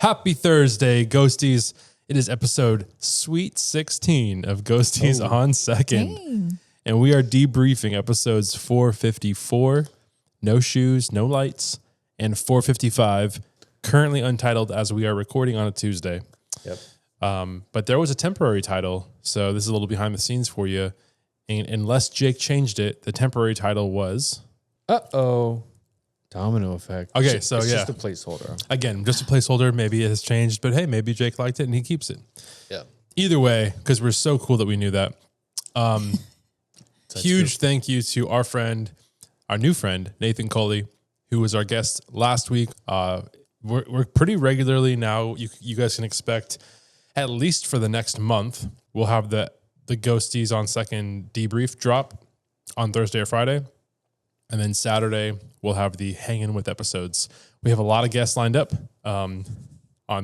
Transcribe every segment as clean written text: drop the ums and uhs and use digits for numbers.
Happy Thursday, Ghosties. It is episode Sweet 16 of Ghosties on Second. Dang. And we are debriefing episodes 454, No Shoes, No Lights, and 455, currently untitled as we are recording on a Tuesday. Yep. But there was a temporary title, so this is a little behind the scenes for you. And unless Jake changed it, the temporary title was... Domino Effect. Okay, It's so just yeah. a placeholder. Again, just a placeholder. Maybe it has changed, but hey, maybe Jake liked it and he keeps it. Yeah. Either way, because we're so cool that we knew that. Huge thank you to our friend, our new friend, Nathan Coley, who was our guest last week. We're pretty regularly now. You guys can expect, at least for the next month, we'll have the Ghosties on Second debrief drop on Thursday or Friday. And then Saturday, we'll have the Hangin' With episodes. We have a lot of guests lined up. On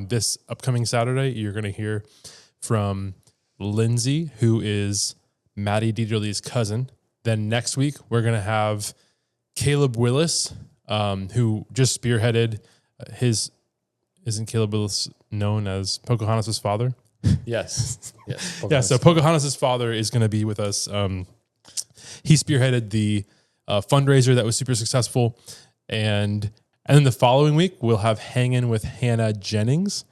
this upcoming Saturday, you're going to hear from Lindsay, who is Maddie Dieterle's cousin. Then next week, we're going to have Caleb Willis, who just spearheaded isn't Caleb Willis known as Pocahontas' father? Yes. Yes. Yeah, so Pocahontas' father is going to be with us. He spearheaded the fundraiser that was super successful. And then the following week, we'll have Hangin' With Hannah Jennings.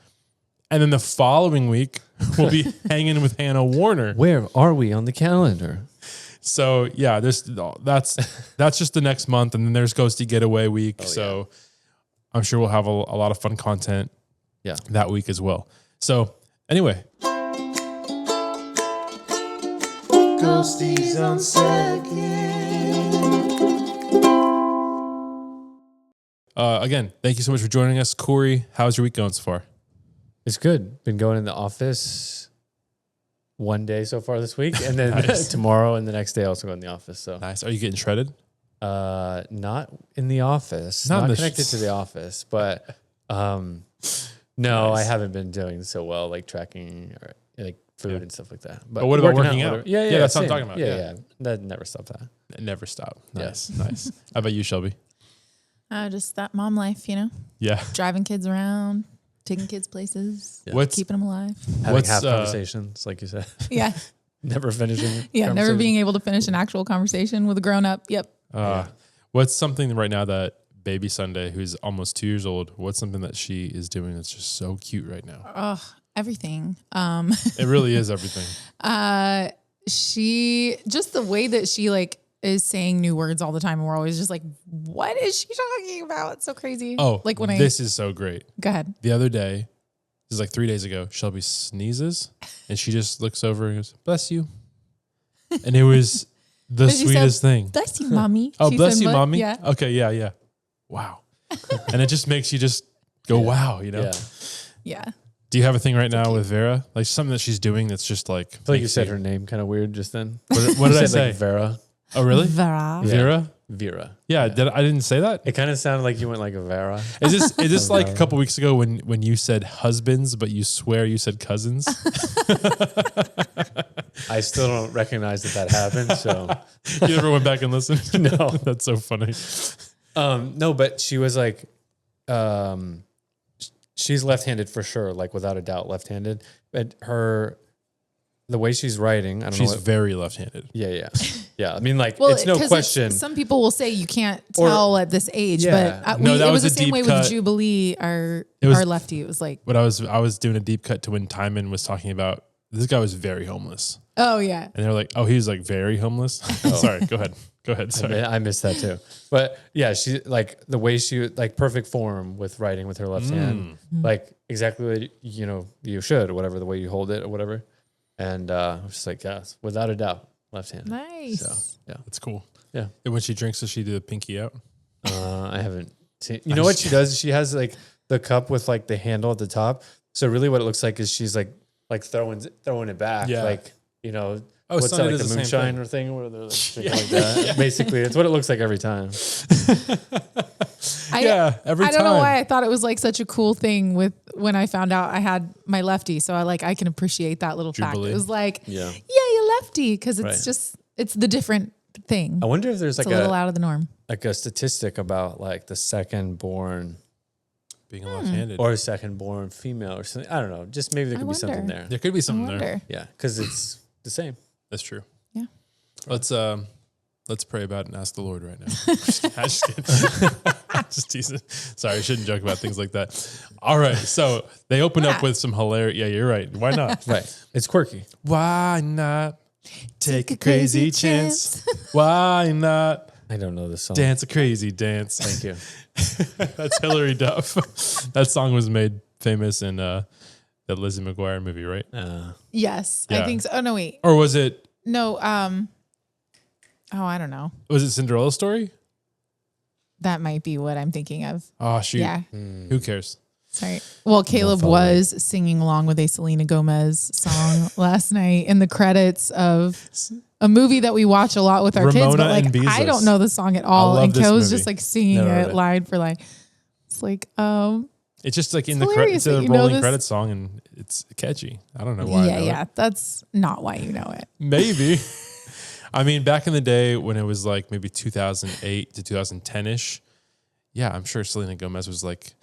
And then the following week, we'll be Hangin' With Hannah Warner. Where are we on the calendar? So yeah, that's just the next month. And then there's Ghosty Getaway Week. So I'm sure we'll have a lot of fun content that week as well. So anyway. Ghosties on Second. Again, thank you so much for joining us. Cory, how's your week going so far? It's good. Been going in the office one day so far this week, and then Nice. tomorrow and the next day also go in the office. So Nice. Are you getting shredded? not in the office, Not in not the connected to the office, but no, Nice. I haven't been doing so well, like tracking or like food and stuff like that. But what about working out? whatever. Yeah, that's what I'm same. talking about. Yeah. That never stopped that. Never stop. Yeah. Nice. Nice. How about you, Shelby? Just that mom life, Yeah. driving kids around, taking kids places, What's keeping them alive. Having What's, half conversations, like you said, Yeah. never finishing. Yeah. Never conversation. being able to finish an actual conversation with a grown up. Yep. What's something right now that baby Sunday, who's almost 2 years old, what's something that she is doing that's just so cute right now? Everything. It really is everything. She just the way that she like is saying new words all the time. And we're always just like, what is she talking about? It's so crazy. Oh, like when this is so great. go ahead. The other day, this is like 3 days ago, Shelby sneezes and she just looks over and goes, bless you. And it was the She sweetest said, thing. Bless you, mommy. Oh, She bless said, you, "What?" mommy. Yeah. Okay. Yeah. Wow. And it just makes you just go, wow, you know? Yeah. Yeah. Do you have a thing right now with Vera? Like something that she's doing that's just like... I feel like you makes said her name kind of weird just then. What did I You said, say? Like Vera. Oh, really? Vera. Yeah. Vera? Vera. Yeah, I didn't say that? It kind of sounded like you went like a Vera. Is this like a Vera. couple weeks ago when you said husbands, but you swear you said cousins? I still don't recognize that happened. So You never went back and listened? No. That's so funny. no, but she was like, she's left-handed for sure, like without a doubt, left-handed. But the way she's writing, I don't know. She's very left-handed. Yeah. I mean, like, Well, it's no 'cause question. some people will say you can't Or- tell at this age, Yeah. but No, that it was was a the same deep way cut. with Jubilee, our lefty. It was like, But I was doing a deep cut to when Timon was talking about this guy was very homeless. oh yeah, And they're like, oh, he was like very homeless. Sorry, go ahead. Sorry. I missed that too. But yeah, she like the way she like perfect form with writing with her left hand, like exactly what you should, or whatever, the way you hold it or whatever. And I was just like, yes, without a doubt, left hand. nice. So yeah, That's cool. yeah. And when she drinks, does she do the pinky out? I haven't seen. You know what she does? She has like the cup with like the handle at the top. So really, what it looks like is she's like throwing it back, Yeah. like Oh, what's that, Sunday like does the the same moonshine thing. or thing, where they're like drinking like that. Basically, it's what it looks like every time. Every I time. don't know why I thought it was like such a cool thing with when I found out I had my lefty. So I can appreciate that little fact. Jubilee. It was like, Yeah. you lefty, because it's Right. just it's the different thing. I wonder if there's It's like a little out of the norm. like a statistic about like the second born being a left-handed. Or a second born female or something. I don't know. Just maybe there could be something there. There could be something there. Wonder. Yeah, because it's the same. That's true. Yeah. Let's pray about it and ask the Lord right now. I'm just kidding. Just teasing. Sorry, I shouldn't joke about things like that. All right, so they open up with some hilarious. Yeah, you're right. Why not? Right. It's quirky. Why not take a crazy chance? Why not I don't know this song. dance a crazy dance? Thank you. That's Hillary Duff. That song was made famous in the Lizzie McGuire movie, right? Yes, Yeah. I think so. Oh no, wait, Or was it no. Oh, I don't know. Cinderella Story? That might be what I'm thinking of. Oh shoot. Yeah. Who cares? Sorry. Well, Caleb follow was singing along with a Selena Gomez song last night in the credits of a movie that we watch a lot with our kids. Ramona But like, and Beezus. I don't know the song at all. love And this Caleb was movie. just like singing Never heard it it. line for line. It's like, It's just like in It's the hilarious it's a that you know rolling this. credits song and it's catchy. I don't know why. I yeah, know yeah. it. That's not why you know it. Maybe. I mean, back in the day when it was like maybe 2008 to 2010-ish, yeah, I'm sure Selena Gomez was like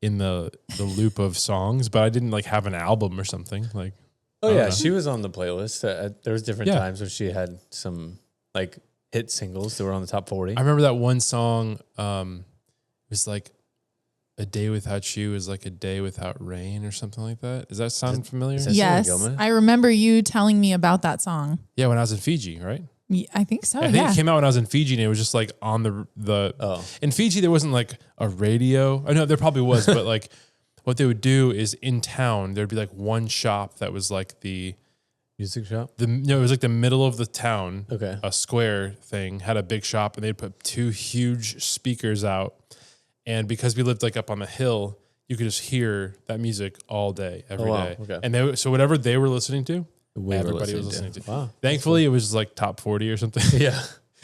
in the loop of songs, but I didn't like have an album or something. Like, Oh I don't yeah, know. she was on the playlist. There was different Yeah. times when she had some like hit singles that were on the top 40. I remember that one song. It was like "A Day Without You" is like a day without rain or something like that. Does that sound familiar? is that Selena Yes. Gomez? I remember you telling me about that song. Yeah, when I was in Fiji, right? I think so. I think Yeah. it came out when I was in Fiji, and it was just like on the. Oh. In Fiji, there wasn't like a radio. I know there probably was, but like what they would do is in town there'd be like one shop that was like the Music shop. it was like the middle of the town. Okay. A square thing had a big shop, and they'd put two huge speakers out. And because we lived like up on the hill, you could just hear that music all day, every day. wow. Okay. And so whatever they were listening to, We were everybody was listening to. Wow. Thankfully, it was like top 40 or something. Yeah.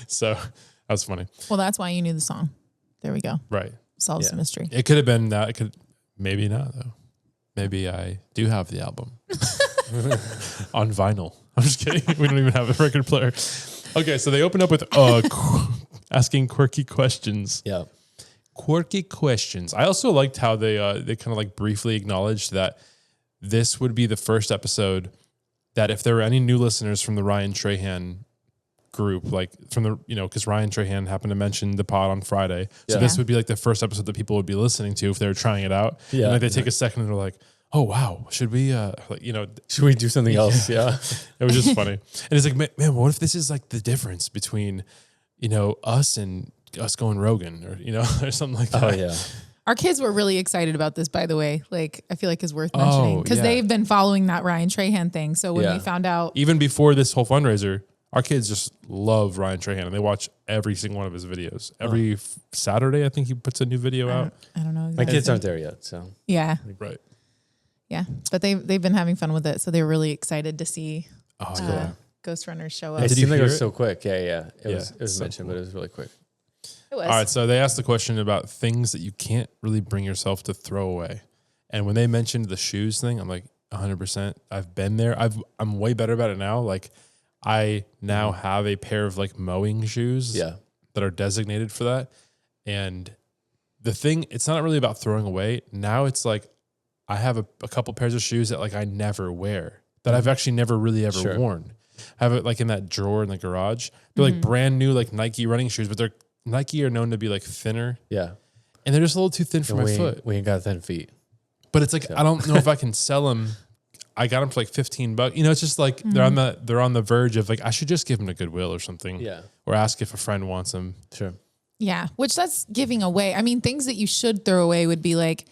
So that was funny. Well, that's why you knew the song. There we go. Right. Solves the Yeah. mystery. It could have been that. It could, maybe not though. Maybe I do have the album on vinyl. I'm just kidding. We don't even have a record player. Okay, so they open up with asking quirky questions. Yeah. Quirky questions. I also liked how they kind of like briefly acknowledged that this would be the first episode that if there were any new listeners from the Ryan Trahan group, like from the, because Ryan Trahan happened to mention the pod on Friday. So Yeah. this would be like the first episode that people would be listening to if they were trying it out. Yeah. And like they take a second and they're like, oh, wow, should we, Should we do something else? Yeah. it was just funny. And it's like, man, what if this is like the difference between, us and us going Rogan or, or something like that. Oh yeah. Our kids were really excited about this, by the way. Like, I feel like is worth mentioning because yeah. they've been following that Ryan Trahan thing. So when Yeah. we found out, Even before this whole fundraiser, our kids just love Ryan Trahan and they watch every single one of his videos. Every Saturday, I think he puts a new video out. I don't know. My exactly. kids aren't there yet, so Yeah. Right. Yeah. But they've been having fun with it. So they were really excited to see Oh, yeah. Ghost Runners show it up. Did you seemed like it hear was it? so quick. Yeah. It Yeah, was so mentioned, cool. but it was really quick. It was. All right, so they asked the question about things that you can't really bring yourself to throw away. And when they mentioned the shoes thing, I'm like, 100%. I've been there. I'm way better about it now. Like, I now have a pair of like mowing shoes Yeah. that are designated for that. And the thing, it's not really about throwing away. Now it's like I have a couple pairs of shoes that like I never wear, that I've actually never really ever Sure. worn. I have it like in that drawer in the garage. They're like brand new like Nike running shoes, but Nike are known to be like thinner, Yeah. and they're just a little too thin for my foot. We ain't got thin feet. But it's like I don't know if I can sell them. I got them for like $15. It's just like they're on the verge of like I should just give them to Goodwill or something. Yeah. Or ask if a friend wants them. Sure. Yeah. Which that's giving away. I mean, things that you should throw away would be like,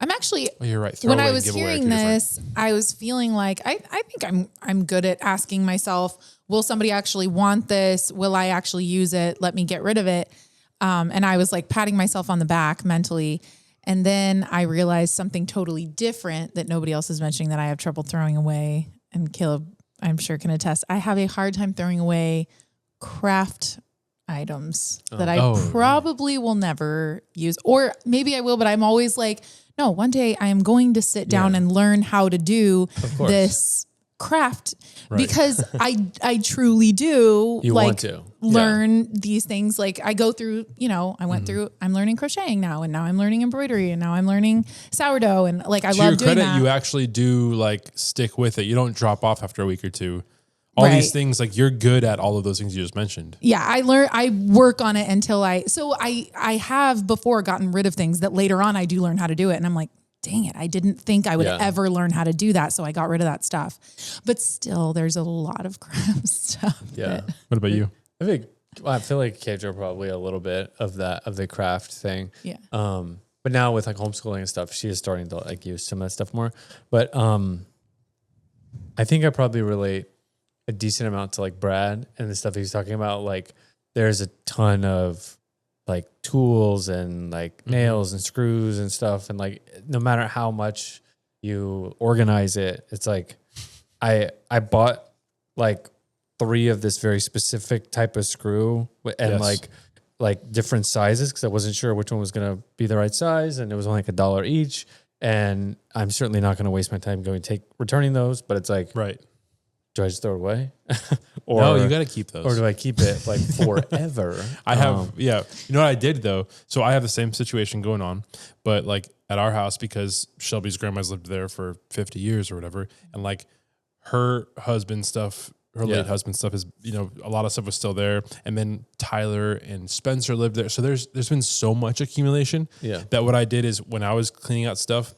I'm actually, Oh, you're right. Throw when away I and was give away are hearing two different. this, I was feeling like I think I'm good at asking myself, will somebody actually want this? Will I actually use it? Let me get rid of it. And I was like patting myself on the back mentally. And then I realized something totally different that nobody else is mentioning that I have trouble throwing away. And Caleb, I'm sure can attest. I have a hard time throwing away craft items that I probably will never use, or maybe I will, but I'm always like, no, one day I am going to sit down and learn how to do course. this craft because I truly do want to learn these things. Like I go through, I went through, I'm learning crocheting now, and now I'm learning embroidery, and now I'm learning sourdough. And like, I love doing that. You actually do like stick with it. You don't drop off after a week or two. All these things, like you're good at all of those things you just mentioned. Yeah. I work on it until I have before gotten rid of things that later on I do learn how to do it. And I'm like, dang it, I didn't think I would ever learn how to do that. So I got rid of that stuff. But still, there's a lot of craft stuff. Yeah. What about you? I feel like Kate probably a little bit of the craft thing. Yeah. But now with like homeschooling and stuff, she is starting to like use some of that stuff more. But I think I probably relate a decent amount to like Brad and the stuff he's talking about. Like there's a ton of like tools and like nails and screws and stuff. And like, no matter how much you organize it, it's like, I bought like 3 of this very specific type of screw and like different sizes, cause I wasn't sure which one was going to be the right size. And it was only like $1 each. And I'm certainly not going to waste my time returning those, but it's like, do I just throw it away? Or no, you got to keep those. Or do I keep it like forever? I have, You know what I did though? So I have the same situation going on, but like at our house, because Shelby's grandma's lived there for 50 years or whatever. And like her husband's stuff, her late husband's stuff is, a lot of stuff was still there. And then Tyler and Spencer lived there. So there's been so much accumulation that what I did is when I was cleaning out stuff,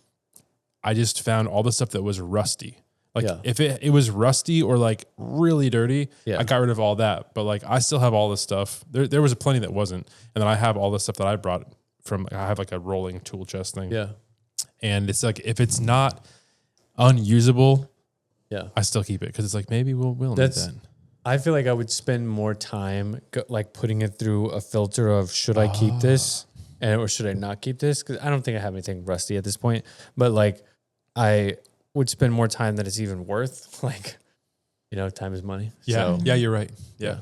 I just found all the stuff that was rusty. Like if it was rusty or like really dirty, I got rid of all that. But like I still have all this stuff. There was plenty that wasn't. And then I have all the stuff that I brought from, I have like a rolling tool chest thing. Yeah. And it's like, if it's not unusable, I still keep it. Because it's like, maybe we'll need that. I feel like I would spend more time like putting it through a filter of should I keep this or should I not keep this? Because I don't think I have anything rusty at this point. But like I would spend more time than it's even worth. Like, time is money. Yeah. So, yeah, you're right. Yeah.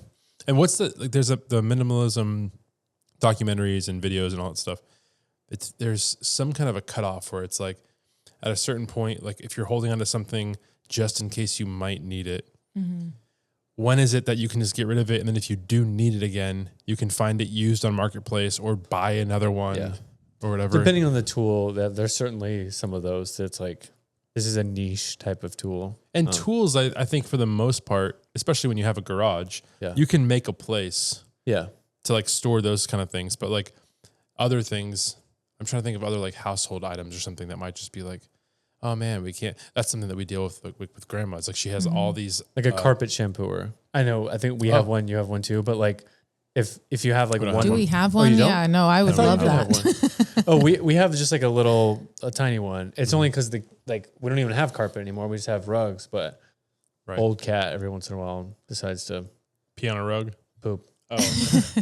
And what's there's the minimalism documentaries and videos and all that stuff. There's some kind of a cutoff where it's like at a certain point, like if you're holding onto something just in case you might need it, when is it that you can just get rid of it? And then if you do need it again, you can find it used on Marketplace or buy another one or whatever. Depending on the tool, there's certainly some of those that's like, this is a niche type of tool. And tools, I think for the most part, especially when you have a garage, you can make a place to like store those kind of things. But like other things, I'm trying to think of other like household items or something that might just be like, oh man, we can't. That's something that we deal with grandma. It's like she has all these. Like a carpet shampooer. I think we have one, you have one too. But like if you have like one. Do we have one? Yeah, no, I would love that. We have just like a tiny one. It's only because we don't even have carpet anymore. We just have rugs. But old cat every once in a while decides to pee on a rug, poop. Oh,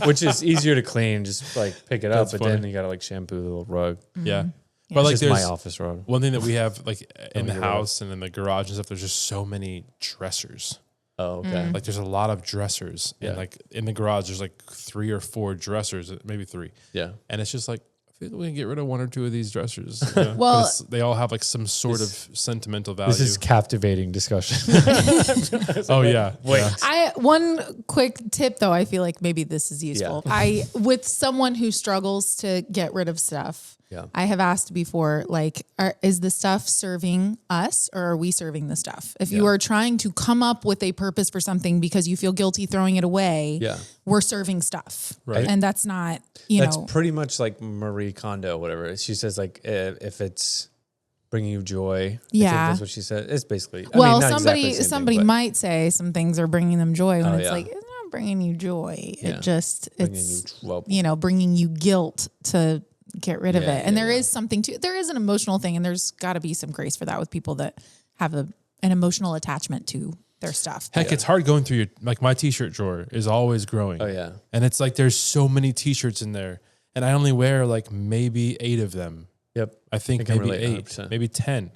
which is easier to clean. Just like pick it up, but then you gotta like shampoo the little rug. Yeah. Yeah. But like it's just my office rug. One thing that we have like in the house and in the garage and stuff, there's just so many dressers. Oh, okay. Like there's a lot of dressers. Yeah. And like in the garage, there's like 3 or 4 dressers, maybe 3. Yeah. And it's just like, I feel like we can get rid of 1 or 2 of these dressers. Well, they all have like some sort of sentimental value. This is captivating discussion. Oh yeah. Wait. Yeah. One quick tip though, I feel like maybe this is useful. Yeah. With someone who struggles to get rid of stuff, I have asked before, like, is the stuff serving us or are we serving the stuff? If you are trying to come up with a purpose for something because you feel guilty throwing it away, we're serving stuff. Right. And that's not, that's pretty much like Marie Kondo, whatever. She says like, if it's bringing you joy. I think that's what she said. It's basically, somebody might say some things are bringing them joy when it's like, it's not bringing you joy. It just, bringing you guilt to get rid of it. And there is something there is an emotional thing, and there's got to be some grace for that with people that have an emotional attachment to their stuff. Heck, it's hard going through my t-shirt drawer is always growing. Oh yeah. And it's like, there's so many t-shirts in there and I only wear like maybe 8 of them. Yep. I think maybe 8, 100%. Maybe 10,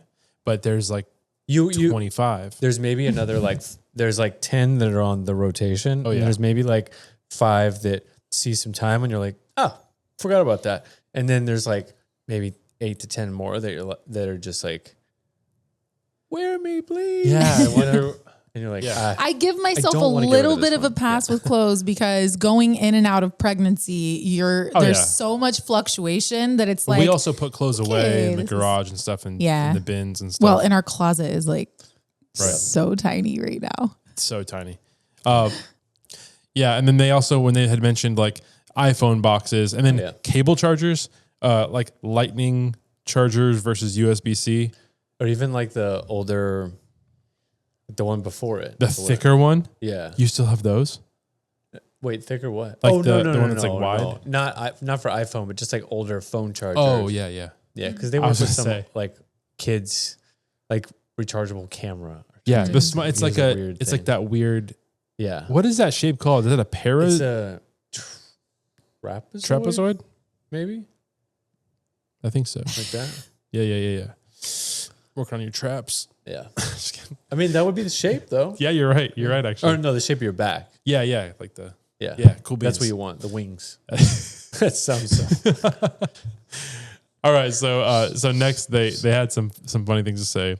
but there's like 25. There's maybe another there's like 10 that are on the rotation. Oh yeah. And there's maybe like 5 that see some time and you're like, oh, forgot about that. And then there's like maybe 8 to 10 more that are just like wear me, please. Yeah, I wonder. And you're like, Yeah. I give myself a don't wanna get rid little of this bit of a one. pass with clothes because going in and out of pregnancy, there's yeah. so much fluctuation that it's like, We also put clothes away in the this is- garage and stuff, and Yeah. in the bins and stuff. well, and our closet is like Right. so tiny right now. It's so tiny. Yeah, and then they also, when they had mentioned like iPhone boxes and then Yeah. cable chargers, like lightning chargers versus USB-C, or even like the older, the one before it. the thicker one, Yeah. you still have those? Wait, thicker what? Like the one that's like wide? No. Not for iPhone, but just like older phone chargers. Oh, yeah, yeah. Yeah, because they I work was with gonna some say. like kids, like rechargeable camera. Yeah, it's like a weird it's thing. like that weird, Yeah. what is that shape called? Is it a It's a trapezoid? trapezoid? Maybe? I think so. Like that? Yeah. Working on your traps. Yeah. Just kidding. I mean, that would be the shape though. Yeah, you're right. You're right, Or actually. no, the shape of your back. Yeah, like the, Yeah. yeah, cool beans. That's what you want. The wings. That sounds so. All right, so next they had some funny things to say.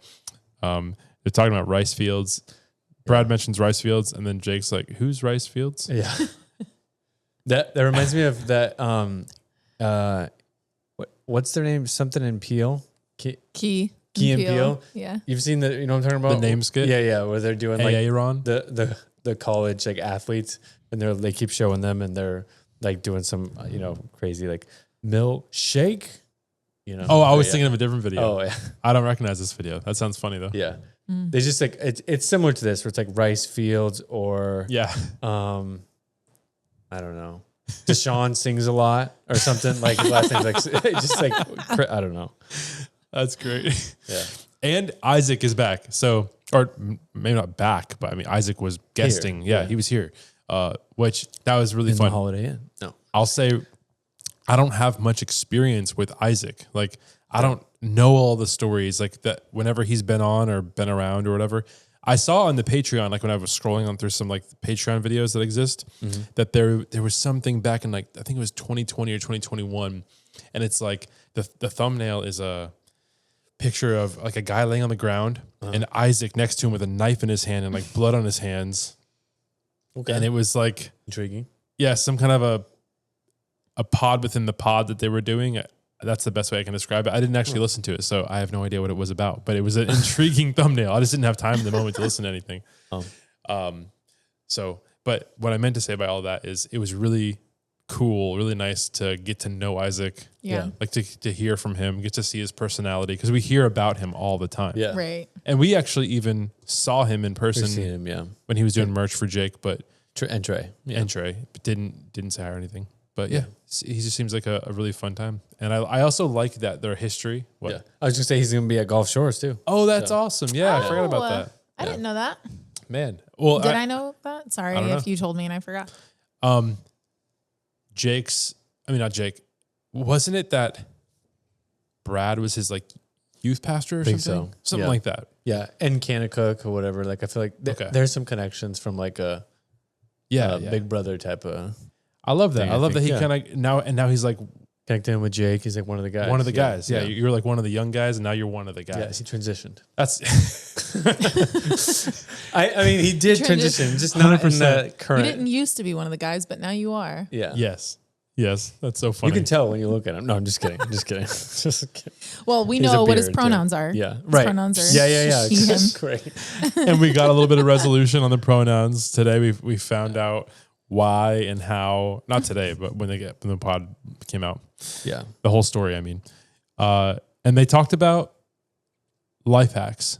They're talking about rice fields. Brad mentions rice fields, and then Jake's like, "Who's rice fields?" Yeah. That reminds me of that. What's their name? Something in Peel. Key Key and Peele. Yeah. You've seen the, you know what I'm talking about? The name skit? Yeah, where they're doing like Aaron. the college like athletes, and they keep showing them, and they're like doing some crazy like milkshake. Oh, I was yeah. thinking of a different video. Oh yeah, I don't recognize this video. That sounds funny though. yeah. They just like it's similar to this, where it's like rice fields or Yeah. I don't know. Deshaun sings a lot or something. Like his last name's like just like I don't know. That's great. Yeah. And Isaac is back. So, or maybe not back, but I mean, Isaac was guesting. Here, Yeah, yeah. he was here, which that was really In the fun. Holiday Inn. No. I'll say I don't have much experience with Isaac. Like, I don't know all the stories like that whenever he's been on or been around or whatever. I saw on the Patreon, like when I was scrolling on through some like Patreon videos that exist, that there was something back in like, I think it was 2020 or 2021. And it's like the thumbnail is a picture of like a guy laying on the ground and Isaac next to him with a knife in his hand and like blood on his hands. Okay. And it was like, Intriguing. yeah, some kind of a pod within the pod that they were doing. That's the best way I can describe it. I didn't actually listen to it, so I have no idea what it was about, but it was an intriguing thumbnail. I just didn't have time in the moment to listen to anything. But what I meant to say by all that is it was really cool, really nice to get to know Isaac. Yeah. Like to hear from him, get to see his personality, because we hear about him all the time. Yeah. Right. And we actually even saw him in person We've seen him, yeah. when he was doing merch for Jake, but And Trey. Yeah. and Trey, but didn't say hi or anything. But yeah, he just seems like a really fun time. And I also like that their history. What? Yeah. I was gonna say he's gonna be at Gulf Shores too. Oh, that's awesome. Yeah, I forgot about that. I didn't know that. Man. Well, Did I know that? Sorry I don't know. if you told me and I forgot. not Jake. Wasn't it that Brad was his like youth pastor or Think something? so. Something Yeah. like that. Yeah. And Kanakuk or whatever. Like I feel like Okay. there's some connections from like a Yeah. Big Brother type of I love that. thing, I love that think. he Yeah. kind of now he's like connecting him with Jake. He's like one of the guys. one of the guys. Yeah, you're like one of the young guys, and now you're one of the Yeah, guys. he transitioned. That's I mean, he did transition, just not in the You current. didn't used to be one of the guys, but now you are. Yeah. yes. That's so funny. You can tell when you look at him. No, I'm just kidding. Just kidding. Just kidding. Well, we He has a know what his beard, too. pronouns are. Yeah. His Right. pronouns are Yeah. he, him. Great. And we got a little bit of resolution on the pronouns today. We found out why and how. Not today, but when the pod came out. Yeah. The whole story, I mean. And they talked about life hacks.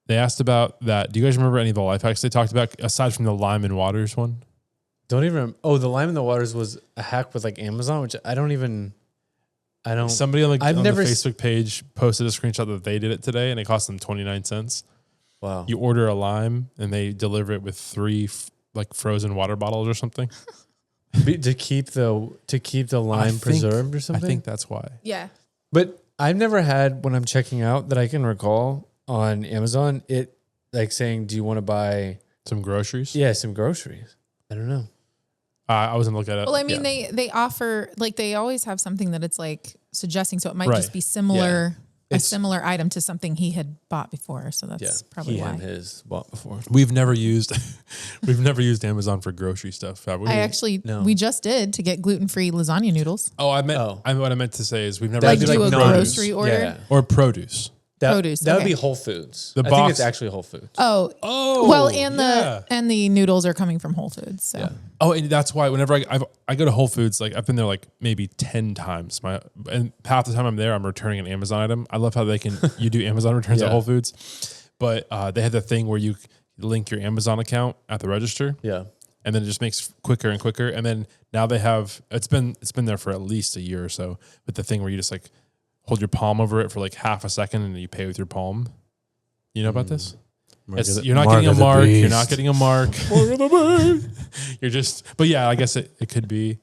They asked about that. Do you guys remember any of the life hacks they talked about aside from the lime and waters one? Don't even. Oh, the lime in the waters was a hack with like Amazon, which I don't. Somebody on I've the never Facebook page posted a screenshot that they did it today, and it cost them 29 cents. Wow. You order a lime, and they deliver it with 3 like frozen water bottles or something. to keep the lime preserved or something. I think that's why. Yeah. But I've never had, when I'm checking out that I can recall on Amazon, it like saying, "Do you want to buy Some groceries. some groceries?" I don't know. I wasn't looking at it. Well, I mean, they offer, like, they always have something that it's like suggesting. So it might Right. just be similar a similar item to something he had bought before. So that's probably he why. and his bought before. We've never used Amazon for grocery stuff, have we? We just did to get gluten-free lasagna noodles. Oh, what I meant to say is we've never Like used do a produce. grocery order? Yeah. Or produce. Produce, That would okay. be Whole Foods. The I think box- it's actually Whole Foods. Oh, well, and the noodles are coming from Whole Foods. So. Yeah. Oh, and that's why whenever I go to Whole Foods, like I've been there like maybe 10 times. And half the time I'm there, I'm returning an Amazon item. I love how you do Amazon returns at Whole Foods, but they had the thing where you link your Amazon account at the register. Yeah. And then it just makes quicker and quicker. And then now they have it's been there for at least a year or so. But the thing where you just like hold your palm over it for like half a second and you pay with your palm. You know about this? You're not getting a mark. You're not getting a mark. You're just, but yeah, I guess it could be,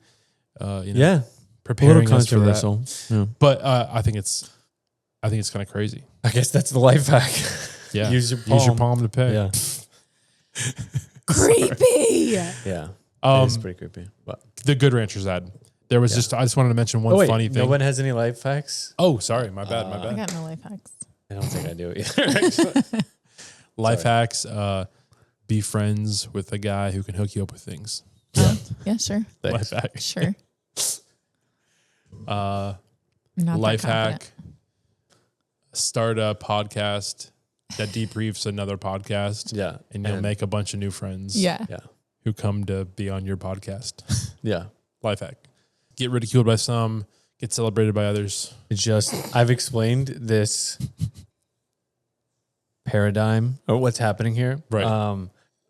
preparing us for that. Yeah. But I think it's kind of crazy. I guess that's the life hack. Yeah, Use your palm to pay. Yeah. Creepy. Yeah. It's pretty creepy. But The Good Ranchers ad. There was I just wanted to mention one funny thing. No one has any life hacks? Oh, sorry, my bad. I got no life hacks. I don't think I do either. Actually. Life hacks. Be friends with a guy who can hook you up with things. Yeah, sure. Life hack. Sure. Life Not hack. Start a podcast that debriefs another podcast. Yeah. And you'll make a bunch of new friends. Yeah. Yeah. Who come to be on your podcast. Yeah. Life hack. Get ridiculed by some, get celebrated by others. I've explained this paradigm or what's happening here. Right.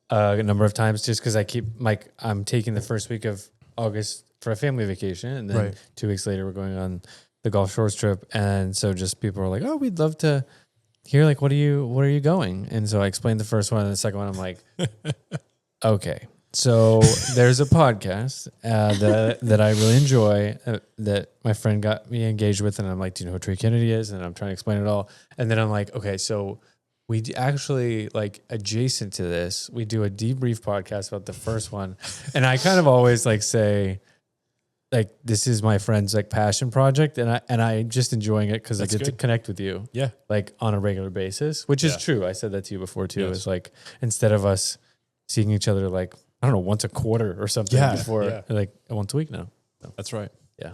A number of times just because I'm taking the first week of August for a family vacation. And then 2 weeks later, we're going on the Gulf Shores trip. And so just people are like, oh, we'd love to hear, like, where are you going? And so I explained the first one and the second one. I'm like, okay. So there's a podcast that I really enjoy that my friend got me engaged with. And I'm like, do you know who Trey Kennedy is? And I'm trying to explain it all. And then I'm like, okay, so we actually, like, adjacent to this, we do a debrief podcast about the first one. And I kind of always like say, like, this is my friend's like passion project. And I'm just enjoying it because I get to connect with you. Yeah. Like on a regular basis, which is true. I said that to you before too. Yes. It's like, instead of us seeing each other like, I don't know, once a quarter or something before, like once a week now. So, that's right. Yeah.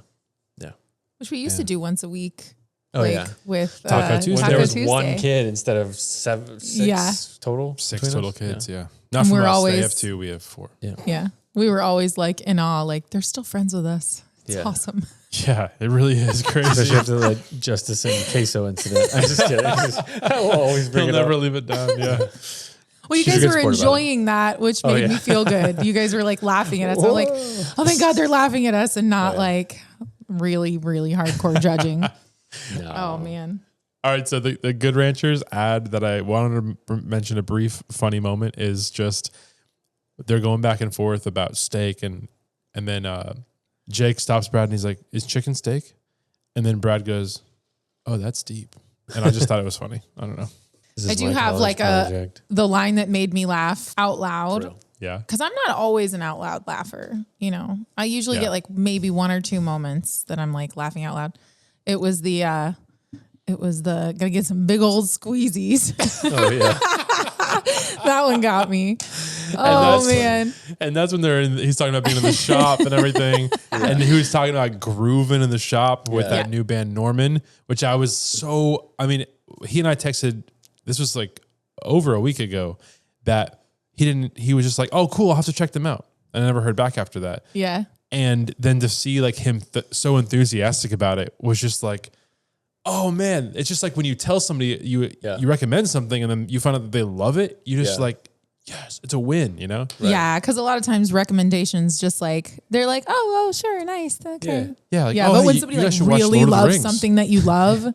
Yeah. Which we used to do once a week. Oh, yeah. With Taco Tuesday. There was Tuesday. one kid instead of six total. 6 between total us? kids. Yeah. Yeah. Not from we're us. always- They have 2. We have 4. Yeah. We were always like in awe, like they're still friends with us. It's awesome. Yeah. It really is crazy. Especially after the Justice and Queso incident. I'm just kidding. I will always bring He'll it never up. leave it down. Yeah. Well, you She's a guys good were sport about it. enjoying that, which made me feel good. You guys were like laughing at us. I'm like, oh, thank God they're laughing at us and not like really, really hardcore judging. No. Oh, man. All right. So the Good Ranchers ad that I wanted to mention, a brief funny moment, is just they're going back and forth about steak. And then Jake stops Brad and he's like, is chicken steak? And then Brad goes, oh, that's deep. And I just thought it was funny. I don't know. I do have like the line that made me laugh out loud. Yeah. Because I'm not always an out loud laugher. You know, I usually get like maybe 1 or 2 moments that I'm like laughing out loud. It was the gotta get some big old squeezies. Oh, yeah. That one got me. Oh man. And that's when he's talking about being in the shop and everything. And he was talking about grooving in the shop with that new band Norman, which I mean, he and I texted, this was like over a week ago, that he was just like, oh, cool, I'll have to check them out. And I never heard back after that. Yeah. And then to see like him so enthusiastic about it was just like, oh man, it's just like when you tell somebody you recommend something and then you find out that they love it, you just like, yes, it's a win, you know? Right. Yeah, because a lot of times recommendations just like, they're like, oh, sure, nice, okay. Yeah, like, but when somebody like really loves something that you love,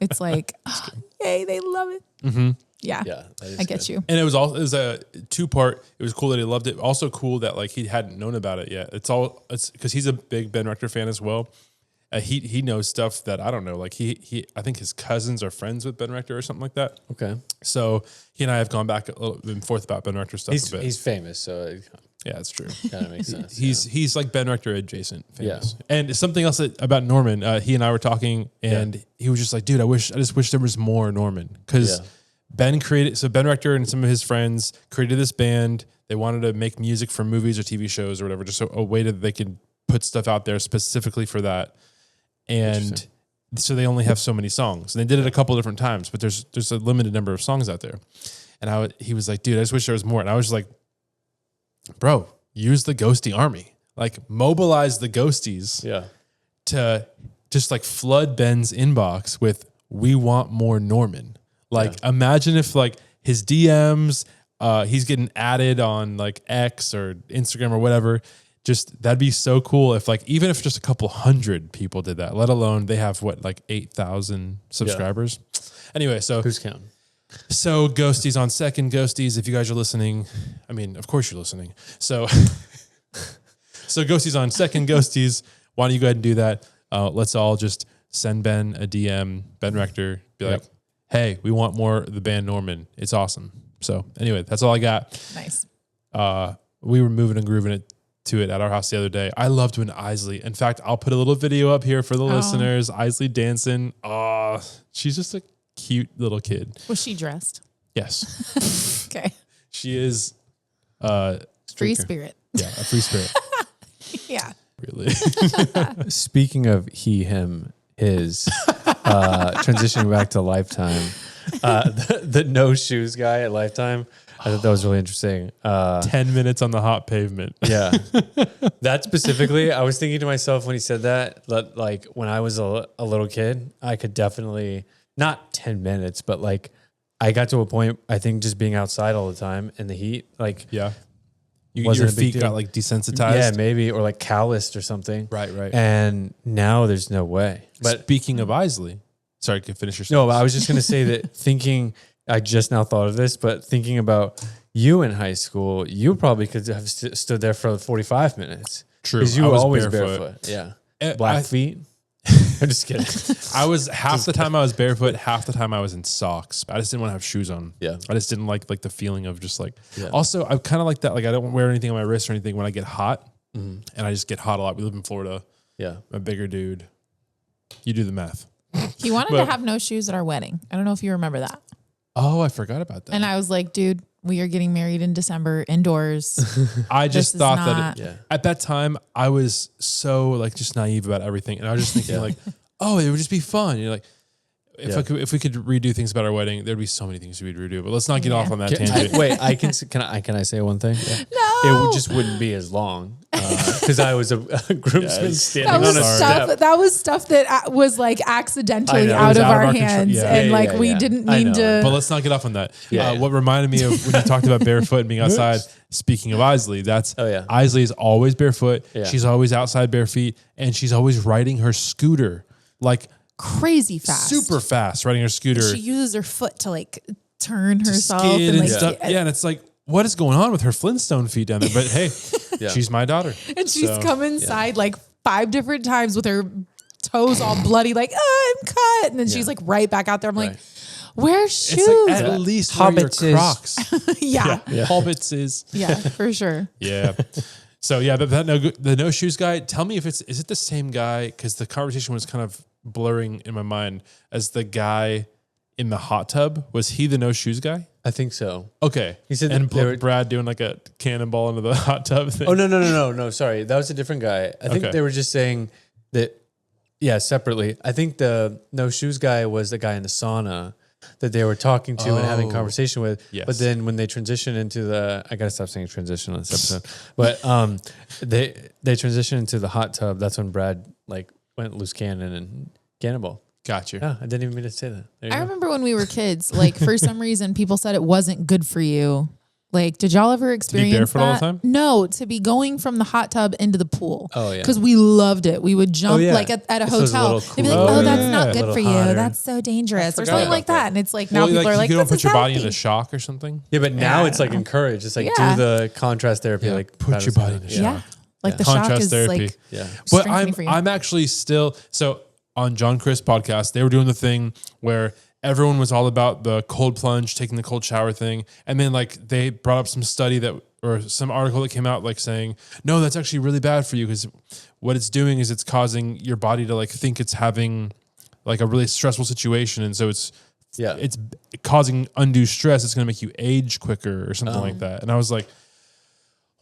it's like, oh, yay, they love it. Mm-hmm. Yeah, I get you. And it was a 2-part. It was cool that he loved it. Also cool that like he hadn't known about it yet. It's because he's a big Ben Rector fan as well. He knows stuff that I don't know. Like he I think his cousins are friends with Ben Rector or something like that. Okay. So he and I have gone back a little and forth about Ben Rector stuff a bit. He's famous, so Yeah, that's true. Kind of makes sense. He's like Ben Rector adjacent. Famous. Yeah. And something else about Norman, he and I were talking, and he was just like, dude, I just wish there was more Norman. Because Ben Rector and some of his friends created this band. They wanted to make music for movies or TV shows or whatever, just a way that they could put stuff out there specifically for that. And so they only have so many songs. And they did it a couple different times, but there's a limited number of songs out there. And he was like, dude, I just wish there was more. And I was like, bro, use the Ghosty army. Like, mobilize the Ghosties to just like flood Ben's inbox with, we want more Norman. Like, imagine if like his DMs, he's getting added on like X or Instagram or whatever. Just, that'd be so cool if like, even if just a couple hundred people did that, let alone they have what, like 8,000 subscribers. Anyway, so who's counting? So Ghosties on second, Ghosties, if you guys are listening, I mean, of course you're listening. So Ghosties on second, Ghosties, why don't you go ahead and do that? Let's all just send Ben a DM, Ben Rector, be like, hey, we want more of the band Norman. It's awesome. So anyway, that's all I got. Nice. We were moving and grooving it to it at our house the other day. I loved when Isley, in fact, I'll put a little video up here for the listeners. Isley dancing. She's just a cute little kid. Was she dressed? Yes. Okay. She is free spirit. Yeah, a free spirit. Yeah. Really. Speaking of he, him, his, transitioning back to Lifetime, the no shoes guy at Lifetime, I thought that was really interesting. 10 minutes on the hot pavement. Yeah. That specifically, I was thinking to myself when he said that like when I was a little kid, I could definitely, not 10 minutes, but like I got to a point, I think just being outside all the time in the heat, like your feet got like desensitized. Yeah, maybe, or like calloused or something. Right. And now there's no way. But speaking of Isley, sorry, can finish your No, but I was just going to say that thinking, I just now thought of this, but thinking about you in high school, you probably could have stood there for 45 minutes. True. Because you were always barefoot. Yeah. Black feet. I'm just kidding. I was half the time I was barefoot, half the time I was in socks. I just didn't want to have shoes on. Yeah. I just didn't like the feeling of just like, also I kind of like that. Like I don't wear anything on my wrist or anything when I get hot and I just get hot a lot. We live in Florida. Yeah. I'm a bigger dude. You do the math. He wanted to have no shoes at our wedding. I don't know if you remember that. Oh, I forgot about that. And I was like, dude, we are getting married in December indoors. I just thought that at that time I was so like just naive about everything. And I was just thinking like, oh, it would just be fun. You're like, if we could redo things about our wedding, there'd be so many things we'd redo. But let's not get off on that tangent. Can I say one thing? Yeah. No. It just wouldn't be as long because I was a groomsman standing on a step. That was stuff that was like accidentally out of our hands, and we didn't mean to. But let's not get off on that. What reminded me of when you talked about barefoot and being outside. Speaking of Isley, that's Isley is always barefoot. Yeah. She's always outside bare feet, and she's always riding her scooter like crazy fast, super fast, riding her scooter. She uses her foot to like turn herself and like stuff. Yeah, and it's like, what is going on with her Flintstone feet down there? But hey, she's my daughter. And she's come inside like 5 different times with her toes all bloody, like, oh, I'm cut. And then she's like right back out there. I'm like, where's shoes? It's like, at least wear your Crocs. Hobbits is. Yeah, for sure. Yeah. So yeah, but the no shoes guy, tell me if is it the same guy? Because the conversation was kind of blurring in my mind as the guy in the hot tub. Was he the no shoes guy? I think so. Okay. He said and Brad doing like a cannonball into the hot tub thing. Oh, no. Sorry. That was a different guy. I think they were just saying that, separately. I think the no shoes guy was the guy in the sauna that they were talking to and having conversation with. Yes. But then when they transition into I got to stop saying transition on this episode. But they transition into the hot tub. That's when Brad like went loose cannon and cannonball. Got you. Yeah, I didn't even mean to say that. I remember when we were kids, like for some reason, people said it wasn't good for you. Like, did y'all ever experience that? All the time? No, to be going from the hot tub into the pool. Oh, yeah. Because we loved it. We would jump like at a hotel. They'd be like, that's not good for you. That's so dangerous. Or something like that. And it's like, now people are like, you don't put your body into shock or something? Yeah, but now it's like encouraged. It's like do the contrast therapy. Like put your body into shock. Yeah. Like the shock is therapy. Like, but I'm actually still, so on John Chris podcast, they were doing the thing where everyone was all about the cold plunge, taking the cold shower thing. And then like they brought up some study that or some article that came out like saying, no, that's actually really bad for you because what it's doing is it's causing your body to like think it's having like a really stressful situation. And so it's causing undue stress. It's going to make you age quicker or something like that. And I was like,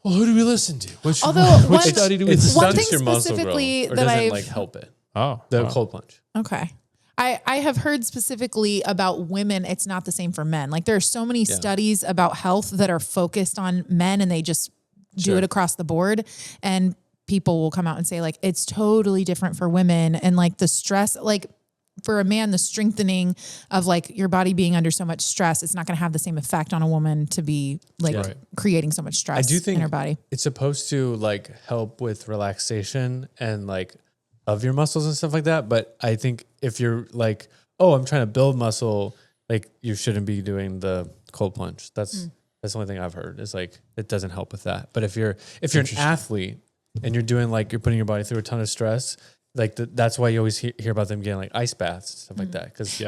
well, who do we listen to? Which study do we listen to? One thing specifically that doesn't like help it. The cold plunge. Okay. I have heard specifically about women. It's not the same for men. Like there are so many studies about health that are focused on men and they just do it across the board. And people will come out and say like, it's totally different for women. And like the stress, like for a man, the strengthening of like your body being under so much stress, it's not going to have the same effect on a woman to be like creating so much stress in her body. It's supposed to like help with relaxation and like of your muscles and stuff like that. But I think if you're like, oh, I'm trying to build muscle, like you shouldn't be doing the cold plunge. That's the only thing I've heard is like, it doesn't help with that. But if you're an athlete and you're doing like, you're putting your body through a ton of stress, like that's why you always hear about them getting like ice baths and stuff like that. Cause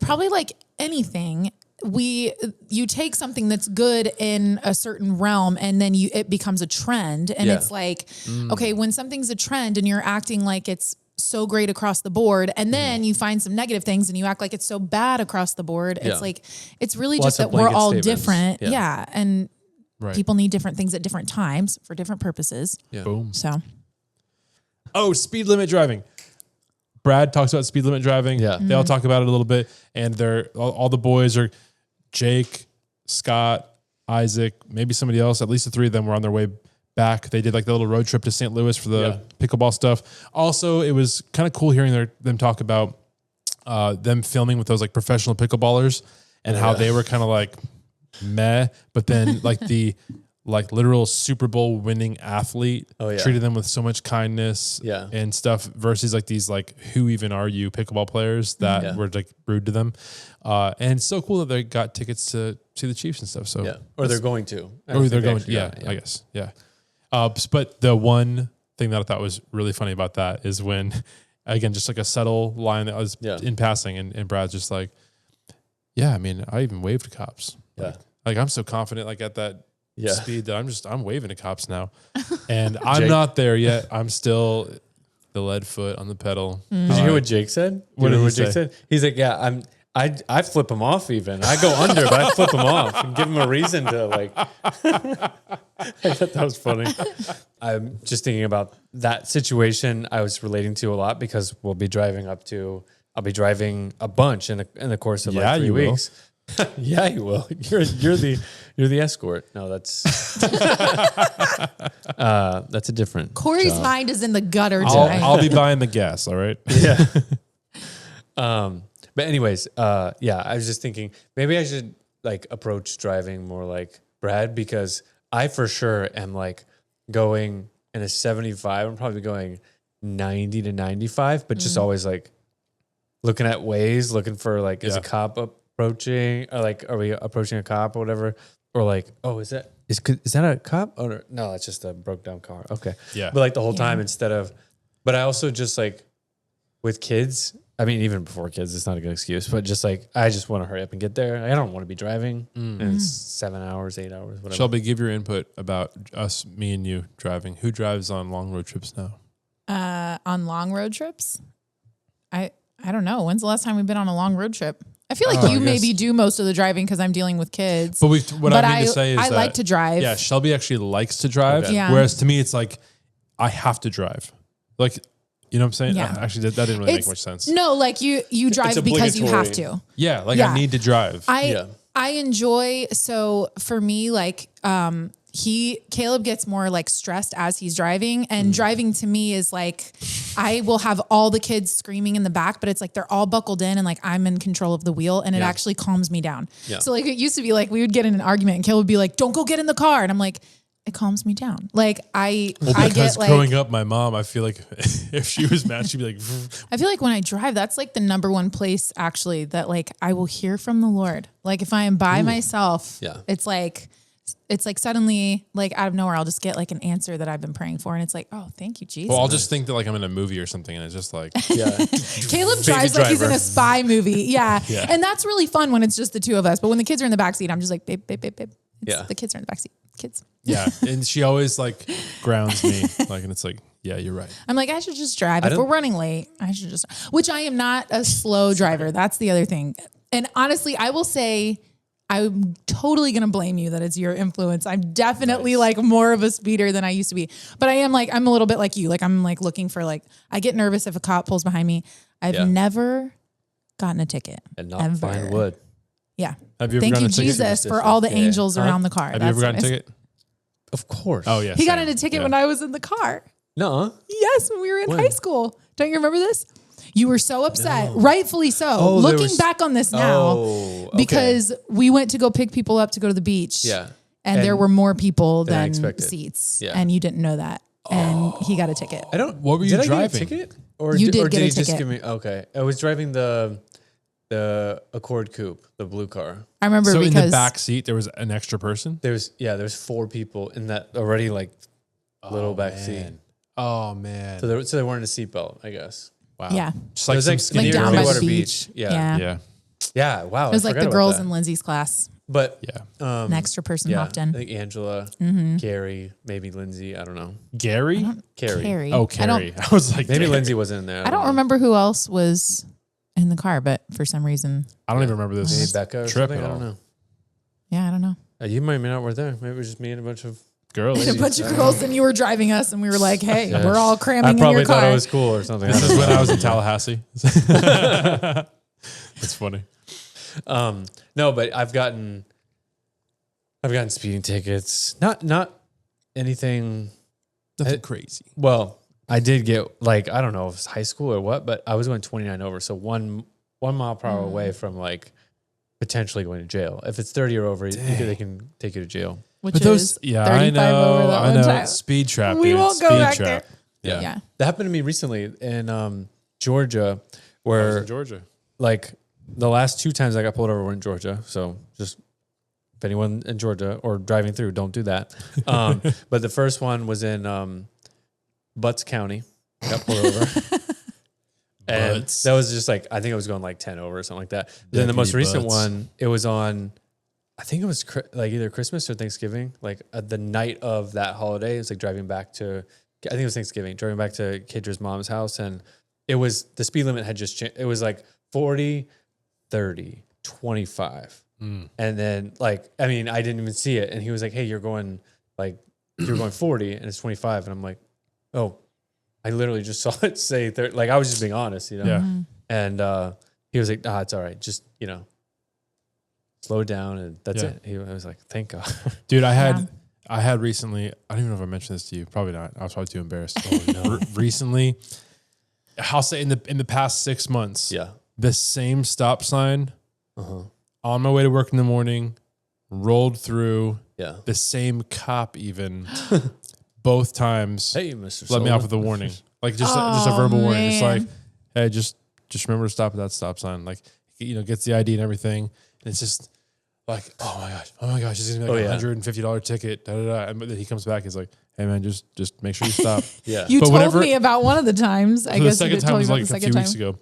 probably like anything. You take something that's good in a certain realm and then it becomes a trend. And it's like, okay, when something's a trend and you're acting like it's so great across the board and then you find some negative things and you act like it's so bad across the board. It's like, it's really just that we're all different. Yeah. And people need different things at different times for different purposes. Yeah. Boom. So. Oh, speed limit driving. Brad talks about speed limit driving. Yeah. They all talk about it a little bit. And they're all the boys are Jake, Scott, Isaac, maybe somebody else. At least the three of them were on their way back. They did like the little road trip to St. Louis for the pickleball stuff. Also, it was kind of cool hearing them talk about them filming with those like professional pickleballers and how they were kind of like meh, but then like the like literal Super Bowl winning athlete treated them with so much kindness and stuff versus like these like who even are you pickleball players that were like rude to them. And it's so cool that they got tickets to see the Chiefs and stuff. So or they're going to. Or they're going to. I guess. Yeah. But the one thing that I thought was really funny about that is when, again, just like a subtle line that was in passing and Brad's just like, yeah, I mean, I even waved to cops. Like I'm so confident like at that speed that I'm waving to cops now. And I'm not there yet. I'm still the lead foot on the pedal. Did you hear what Jake said? What did he say? Jake said? He's like, yeah, I flip him off even. I go under, but I flip him off and give him a reason to like. I thought that was funny. I'm just thinking about that situation I was relating to a lot because I'll be driving a bunch in the course of like 3 weeks. Yeah, you will. You're the escort. No, that's a different. Cory's job. Mind is in the gutter tonight. I'll be buying the gas. All right. Yeah. But anyways, I was just thinking maybe I should like approach driving more like Brad because I for sure am like going in a 75. I'm probably going 90 to 95, but just always like looking at ways, looking for like is a cop approaching or like are we approaching a cop or whatever or like is that a cop? Oh no, it's just a broke down car. Okay, but like the whole time instead of, but I also just like with kids. I mean, even before kids, it's not a good excuse, but just like, I just want to hurry up and get there. I don't want to be driving and it's 7 hours, 8 hours, whatever. Shelby, give your input about us, me and you driving. Who drives on long road trips now? On long road trips? I don't know. When's the last time we've been on a long road trip? I feel like you maybe do most of the driving because I'm dealing with kids. But I mean to say is I like to drive. Yeah, Shelby actually likes to drive. Okay. Yeah. Whereas to me, it's like, I have to drive. Like, you know what I'm saying? Yeah. Actually, that didn't really make much sense. No, like you drive because you have to. Yeah, like I need to drive. I enjoy, so for me, like Caleb gets more like stressed as he's driving and driving to me is like, I will have all the kids screaming in the back, but it's like, they're all buckled in and like, I'm in control of the wheel and it actually calms me down. Yeah. So like, it used to be like, we would get in an argument and Caleb would be like, don't go get in the car. And I'm like, it calms me down. Like I get like growing up, my mom, I feel like if she was mad, she'd be like, I feel like when I drive, that's like the number one place actually that like I will hear from the Lord. Like if I am by myself, it's like suddenly like out of nowhere, I'll just get like an answer that I've been praying for. And it's like, oh, thank you, Jesus. Well, I'll just think that like I'm in a movie or something. And it's just like, Caleb drives like he's in a spy movie. Yeah. And that's really fun when it's just the two of us. But when the kids are in the backseat, I'm just like, babe. The kids are in the backseat. Kids. Yeah. And she always like grounds me. Like, and it's like, yeah, you're right. I'm like, I should just drive. If we're running late, I should just, which I am not a slow driver. That's the other thing. And honestly, I will say, I'm totally going to blame you that it's your influence. I'm definitely like more of a speeder than I used to be, but I am like, I'm a little bit like you. Like I'm like looking for like, I get nervous if a cop pulls behind me. I've never gotten a ticket. And not find wood. Yeah. Have you ever Thank gotten you, a ticket? Jesus, for all the angels around the car. Have you ever gotten a ticket? Of course. Oh, yeah. He got in a ticket when I was in the car. No. Yes, when we were in high school. Don't you remember this? You were so upset, rightfully so. Looking back on this now, because we went to go pick people up to go to the beach. Yeah. And there were more people than expected. Yeah. And you didn't know that. And he got a ticket. I don't. What were you did driving? I get a ticket? Or You did or get did a he just ticket. give me? Okay, I was driving the Accord Coupe, the blue car. I remember So because in the back seat, there was an extra person? There's 4 people in that already like little back seat. Oh, man. So they weren't a seatbelt, I guess. Wow. Yeah. Just It like was some like skinny like near down by Clearwater the beach. Yeah. Yeah. Yeah. Wow. It was like the girls in Lindsay's class. But Yeah. An extra person hopped I in. think Angela, Carrie, maybe Lindsay. I don't know. Gary? Carrie. Oh, Carrie. I was like, Maybe Gary. Lindsay wasn't in there. I don't remember who else was in the car, but for some reason, I don't even remember Maybe this Becca or trip something. at I all. don't know. yeah, I don't know. You might not were there. Maybe it was just me and a bunch of. Girls. A bunch of girls, and you were driving us, and we were like, "Hey, Yeah. we're all cramming I in probably your car." thought it was cool or something. This is when I was in Tallahassee. That's funny. No, but I've gotten speeding tickets. Not anything. Nothing crazy. Well, I did get like I don't know if it's high school or what, but I was going 29 over, so 1 mile per hour away from like potentially going to jail. If it's 30 or over, they can take you to jail. Which But is those, yeah, 35 I know. over that I one know. time. Speed trap. We dude. won't go Speed back trap. there. Yeah. Yeah. That happened to me recently in Georgia, I was where in Georgia. like the last 2 times I got pulled over were in Georgia. So just if anyone in Georgia or driving through, don't do that. But the first one was in Butts County. Got pulled over. And Butts. that was just like, I think I was going like 10 over or something like that. Then the Deputy most recent Butts. one, it was on, I think it was like either Christmas or Thanksgiving, like the night of that holiday. It was like driving back to, I think it was Thanksgiving, driving back to Kadra's mom's house. And it was, the speed limit had just changed. It was like 40, 30, 25. And then like, I mean, I didn't even see it. And he was like, hey, you're going 40 and it's 25. And I'm like, oh, I literally just saw it say 30. Like I was just being honest, you know? Yeah. And he was like, it's all right. Just, slow down. And that's Yeah. it. I was like, thank God. Dude, I had recently, I don't even know if I mentioned this to you. Probably not. I was probably too embarrassed. Recently, I'll say in the past 6 months, Yeah. the same stop sign on my way to work in the morning, rolled through Yeah. the same cop even both times. Hey, Mr. Let me Sullivan. off with a warning. Like just a verbal warning. It's man. like, hey, just remember to stop at that stop sign. Like, gets the ID and everything. And it's just like, oh my gosh, this is gonna be like $150 ticket. Da, da, da. And then he comes back, he's like, hey man, just make sure you stop. Yeah. You But told whenever- me about one of the times. I So guess the you second did time told me was about like the a few second weeks time. ago.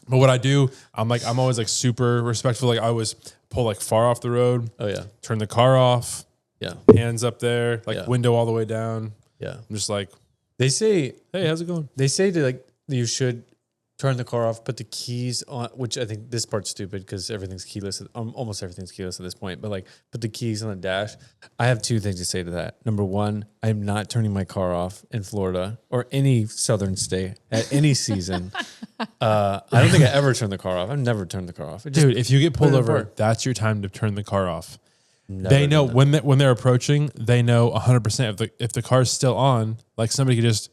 But what I do, I'm always like super respectful. Like I always pull like far off the road, Oh, yeah. turn the car off, Yeah. hands up there, like Yeah. window all the way down. Yeah. I'm just like, They say hey, how's it going? to like, you should turn the car off, put the keys on, which I think this part's stupid because everything's keyless. Almost everything's keyless at this point, but like put the keys on the dash. I have 2 things to say to that. Number one, I'm not turning my car off in Florida or any southern state at any season. I don't think I ever turn the car off. I've never turned the car off. It just Dude, if you get pulled put it over, apart. that's your time to turn the car off. never They know done that. when they're approaching, they know 100% if the car's still on, like somebody could just,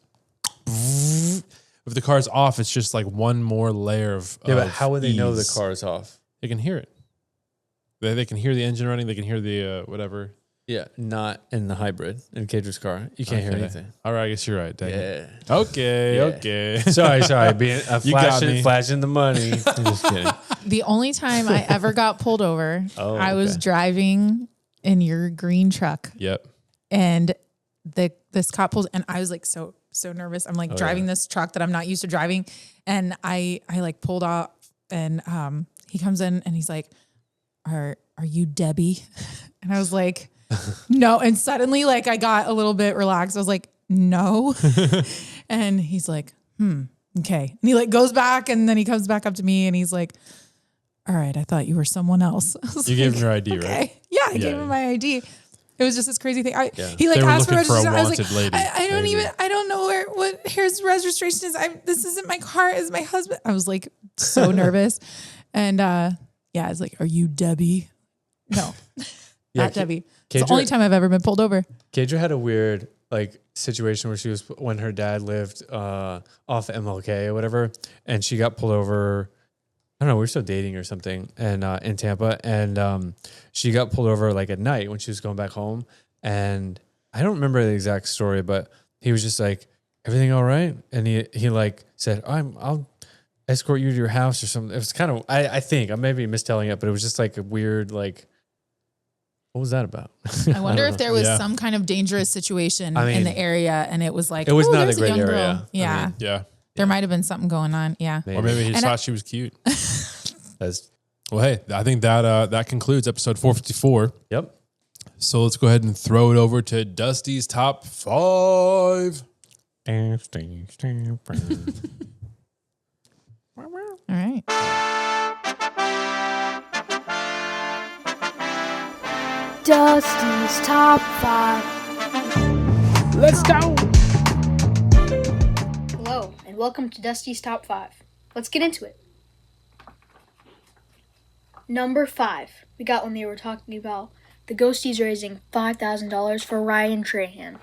if the car's off, it's just like one more layer of Yeah, but of how would they know the ease. car is off? They can hear it. They can hear the engine running. They can hear the whatever. Yeah, not in the hybrid in Kadra's car. You can't hear Okay. anything. All right, I guess you're right. Dang Yeah. it. Okay, Yeah. okay. Sorry. Being You got me. flashing the money. I'm just kidding. The only time I ever got pulled over, Oh, I was okay. driving in your green truck, Yep. and this cop pulls, and I was like so nervous. I'm like driving this truck that I'm not used to driving, and I like pulled off, and he comes in and he's like, "Are you Debbie?" And I was like, no. And suddenly like I got a little bit relaxed. I was like, no. And he's like, okay. And he like goes back and then he comes back up to me and he's like, all right, I thought you were someone else. You gave him your ID, right? Yeah, I gave him my ID. It was just this crazy thing. He like They were asked for looking for a registration. I was wanted like, lady, I don't know what his registration is. This isn't my car. It's my husband. I was like so nervous. And I was like, are you Debbie? No, not Debbie. It's the only time I've ever been pulled over. Kedra had a weird like situation where she was when her dad lived off MLK or whatever, and she got pulled over. I don't know, we were still dating or something, and in Tampa, and she got pulled over like at night when she was going back home, and I don't remember the exact story, but he was just like, "Everything all right?" And he like said, "I'll escort you to your house" or something. It was kind of I think I may be mistelling it, but it was just like a weird like, what was that about? I wonder if there was some kind of dangerous situation in the area, and it was like it was not a there's great young area. Girl. Yeah, I mean, yeah. There might have been something going on. Yeah. Or maybe he thought she was cute. That's, Well, hey, I think that concludes episode 454. yep. So let's go ahead and throw it over to Dusty's top 5. All right. Dusty's top 5. Let's go. Hello, and welcome to Dusty's top 5. Let's get into it. Number 5. We got when they were talking about the Ghosties raising $5,000 for Ryan Trahan.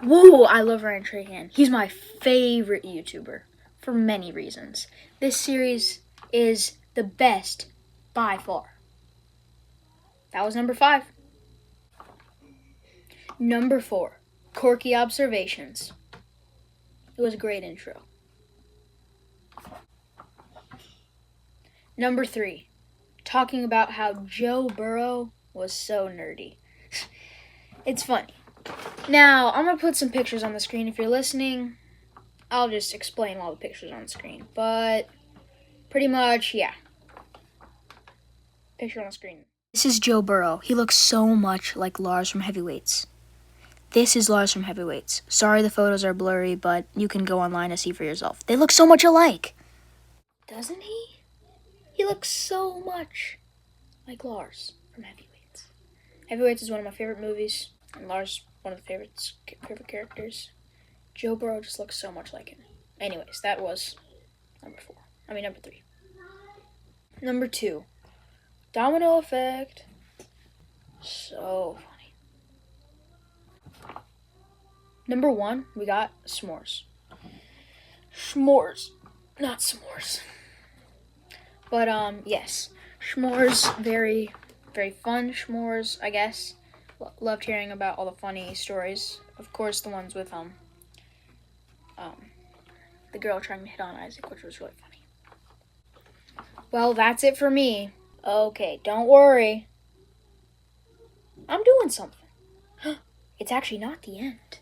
Whoa, I love Ryan Trahan. He's my favorite YouTuber for many reasons. This series is the best by far. That was number 5. Number 4. Quirky Observations. It was a great intro. Number 3. Talking about how Joe Burrow was so nerdy. It's funny. Now, I'm going to put some pictures on the screen. If you're listening, I'll just explain all the pictures on the screen. But pretty much, yeah. Picture on the screen. This is Joe Burrow. He looks so much like Lars from Heavyweights. This is Lars from Heavyweights. Sorry the photos are blurry, but you can go online to see for yourself. They look so much alike. Doesn't he? He looks so much like Lars from Heavyweights. Heavyweights is one of my favorite movies, and Lars one of the favorite characters. Joe Burrow just looks so much like him. Anyways, that was number 3. Number 2. Domino Effect. So funny. Number 1, we got s'mores. S'mores, not s'mores. But yes, s'mores, very, very fun s'mores, I guess. Loved hearing about all the funny stories. Of course, the ones with the girl trying to hit on Isaac, which was really funny. Well, that's it for me. Okay, don't worry. I'm doing something. It's actually not the end.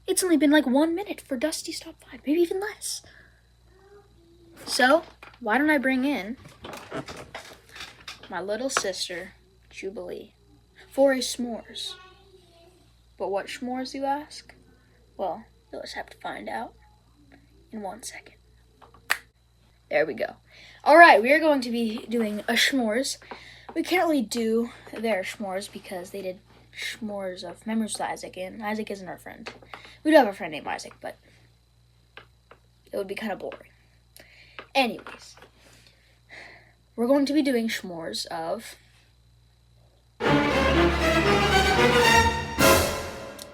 It's only been like 1 minute for Dusty's top 5, maybe even less. So, why don't I bring in my little sister, Jubilee, for a s'mores. But what s'mores, you ask? Well, you'll just have to find out in 1 second. There we go. Alright, we are going to be doing a s'mores. We can't really do their s'mores because they did s'mores of memories with Isaac, and Isaac isn't our friend. We do have a friend named Isaac, but it would be kind of boring. Anyways, we're going to be doing s'mores of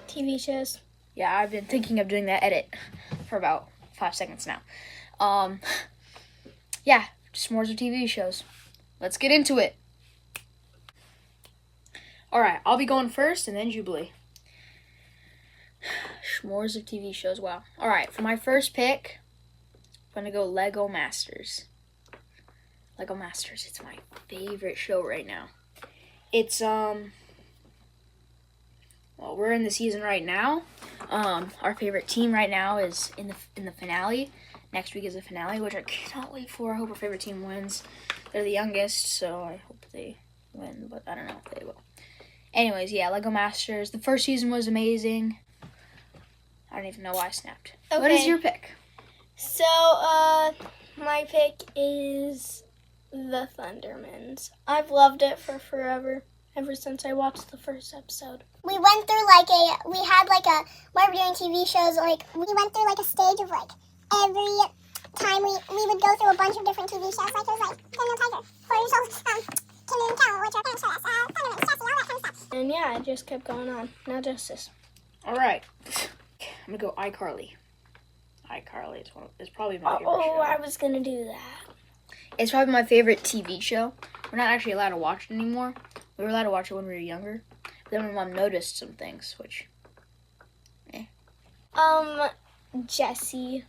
TV shows. Yeah, I've been thinking of doing that edit for about 5 seconds now. Yeah, s'mores of TV shows. Let's get into it. Alright, I'll be going first and then Jubilee. S'mores of TV shows, wow. Alright, for my first pick, I'm gonna go Lego Masters. Lego Masters, it's my favorite show right now. It's, well, we're in the season right now. Our favorite team right now is in the finale. Next week is the finale, which I cannot wait for. I hope our favorite team wins. They're the youngest, so I hope they win, but I don't know if they will. Anyways, yeah, Lego Masters. The first season was amazing. I don't even know why I snapped. Okay. What is your pick? So, my pick is The Thundermans. I've loved it for forever, ever since I watched the first episode. We went through while we're doing TV shows, we went through a stage of every time we would go through a bunch of different TV shows, it was Daniel Tiger, 4 years old, Kingdom Come, which are fan shows, Thundermans, Jessie, all that kind of stuff. And yeah, it just kept going on. Now Justice. All right. I'm going to go iCarly. iCarly is probably my favorite show. Oh, I was going to do that. It's probably my favorite TV show. We're not actually allowed to watch it anymore. We were allowed to watch it when we were younger. But then my mom noticed some things, which... Jessie.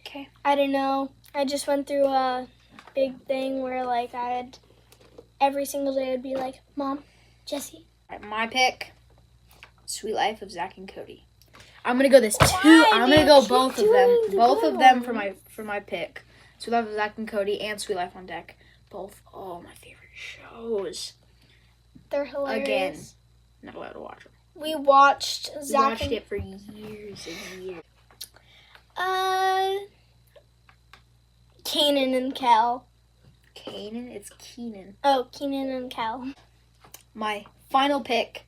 Okay. I don't know. I just went through a big thing where, every single day I'd be like, Mom, Jessie. All right, my pick, Sweet Life of Zach and Cody. I'm gonna go I'm gonna go both of them. Both of them for my pick. Sweet Life of Zach and Cody and Sweet Life on Deck. Both my favorite shows. They're hilarious. Again, not allowed to watch them. We watched We Zach watched and... it for years and years. Kanan and Cal. Kanan? It's Keenan. Oh, Keenan and Cal. My final pick,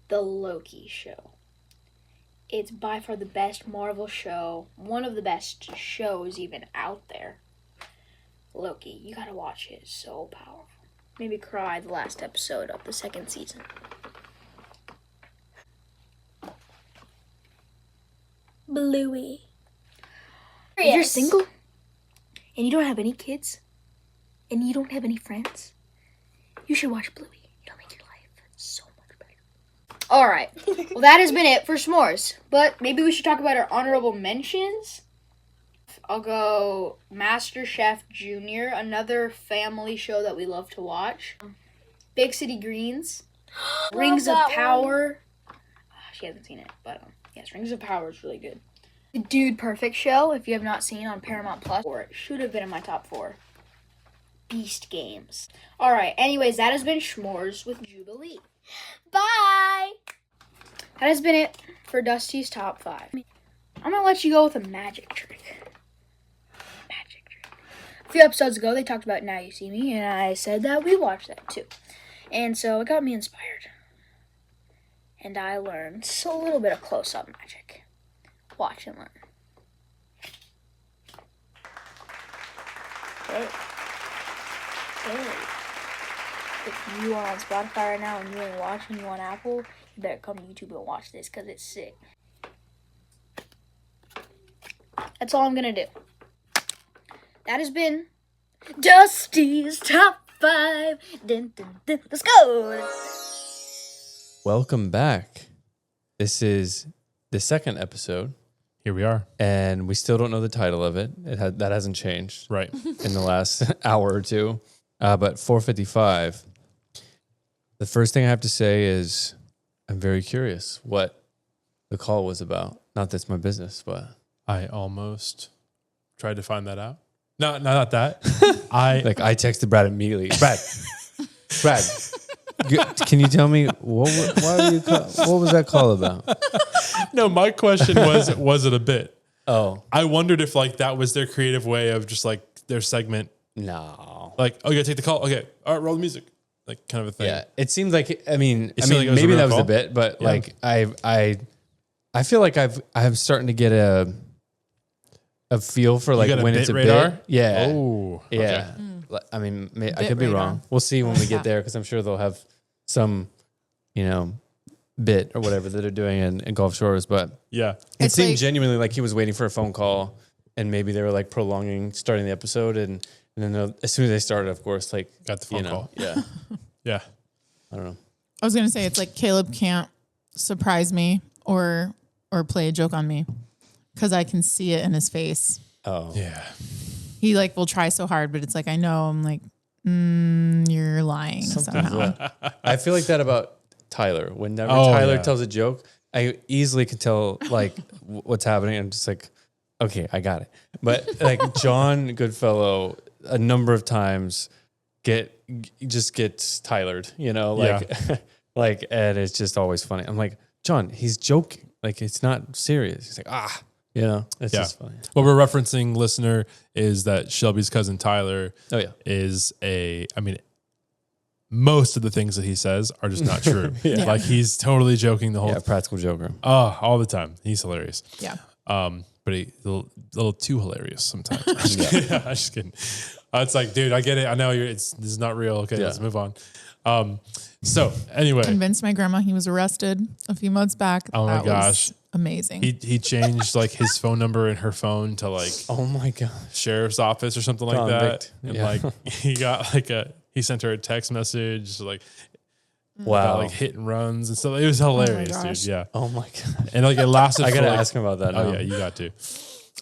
The Loki Show. It's by far the best Marvel show, one of the best shows even out there. Loki, you gotta watch it. It's so powerful. Made me cry the last episode of the second season. Bluey. If you're single and you don't have any kids and you don't have any friends, you should watch Bluey. It'll make your life so much better. All right. Well, that has been it for s'mores. But maybe we should talk about our honorable mentions. I'll go MasterChef Junior, another family show that we love to watch. Big City Greens. Rings of that Power. She hasn't seen it, but yes, Rings of Power is really good. The Dude Perfect Show, if you have not seen on Paramount Plus, or it should have been in my top 4. Beast Games. All right, anyways, that has been S'mores with Jubilee. Bye! That has been it for Dusty's top 5. I'm going to let you go with a magic trick. A few episodes ago, they talked about Now You See Me, and I said that we watched that too. And so it got me inspired. And I learned a little bit of close-up magic. Watch and learn. Hey. If you are on Spotify right now and you ain't watching, you on Apple, you better come to YouTube and watch this because it's sick. That's all I'm going to do. That has been Dusty's Top 5. Dun, dun, dun. Let's go. Welcome back. This is the second episode, Here we are. and we still don't know the title of it. That hasn't changed Right. in the last hour or two. But 4:55. The first thing I have to say is I'm very curious what the call was about. Not that's my business, but I almost tried to find that out. No, not that. I I texted Brad immediately. Brad, can you tell me what was that call about? no. My question was it a bit? Oh, I wondered if that was their creative way of just their segment. no. Oh, you gotta take the call. Okay, all right, roll the music. Kind of a thing. Yeah, it seemed like I mean seemed like it was a maybe real that was call? the bit, but Yeah. I feel like I'm starting to get a feel for got a when bit it's a radar? bit. Yeah. Oh. Yeah. I mean, I Bit could be radar. wrong. We'll see when we get there because I'm sure they'll have some, bit or whatever that they're doing in Gulf Shores. But Yeah. it It's seemed like- genuinely like he was waiting for a phone call, and maybe they were prolonging starting the episode, and then as soon as they started, of course, Got the phone call. Yeah. Yeah. I don't know. I was gonna say it's Caleb can't surprise me or play a joke on me because I can see it in his face. Oh. Yeah. He will try so hard, but it's I know you're lying somehow. I feel like that about Tyler. Whenever Oh, Tyler yeah. tells a joke, I easily can tell what's happening. I'm just okay, I got it. But John Goodfellow, a number of times just gets tired, you know, like, like, and it's just always funny. I'm like, John, he's joking. Like, it's not serious. He's like, you know, it's just funny. What we're referencing, listener, is that Shelby's cousin Tyler is most of the things that he says are just not true. Like, he's totally joking the whole time. Practical joker. Oh, all the time. He's hilarious. Yeah. But a little too hilarious sometimes. I'm just kidding. It's like, dude, I get it. I know this is not real. Okay, let's move on. So anyway, Convinced my grandma he was arrested a few months back. Oh my That gosh. was amazing. he changed like his phone number in her phone to like Oh my gosh. sheriff's office or something like Convict. that. And like he got like he sent her a text message like about like hit and runs and stuff. It was hilarious, gosh. dude. Yeah. Oh my God. And like it lasted. I gotta for, like, ask him about that. Oh now. yeah, you got to.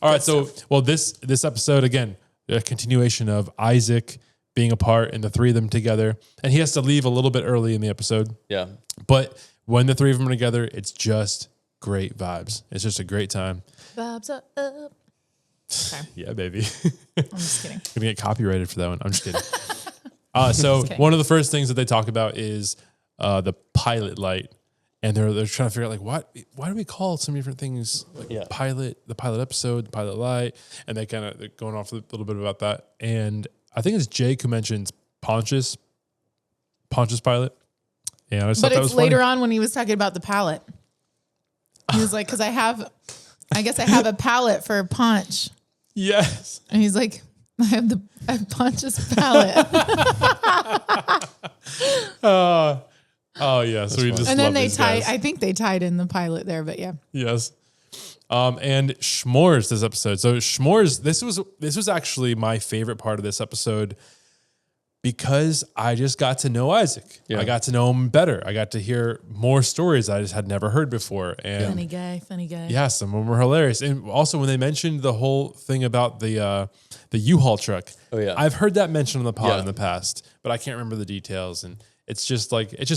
All right, so this episode again, a continuation of Isaac being apart and the three of them together, and he has to leave a little bit early in the episode. Yeah. But when the three of them are together, it's just great vibes. It's just a great time. Vibes are up. Okay. Yeah, baby. I'm just kidding. Gonna get copyrighted for that one. I'm just kidding. So one of the first things that they talk about is the pilot light. And they're trying to figure out like why do we call some different things like the pilot episode, the pilot light, and they're going off a little bit about that. And I think it's Jake who mentions Pontius pilot. And I just thought that was it's later funny. on when he was talking about the palette. He was like, because I guess I have a palette for punch. Yes. And he's like, I have Pontius palette. Oh yeah. So we just And then love they these guys. I think they tied in the pilot there, but yeah. Yes. And Schmores this episode. So Schmores, this was actually my favorite part of this episode because I just got to know Isaac. Yeah. I got to know him better. I got to hear more stories I just had never heard before. And Funny guy. yeah, some of them were hilarious. And also when they mentioned the whole thing about the U-Haul truck. Oh yeah. I've heard that mentioned on the pod in the past, but I can't remember the details. And it's just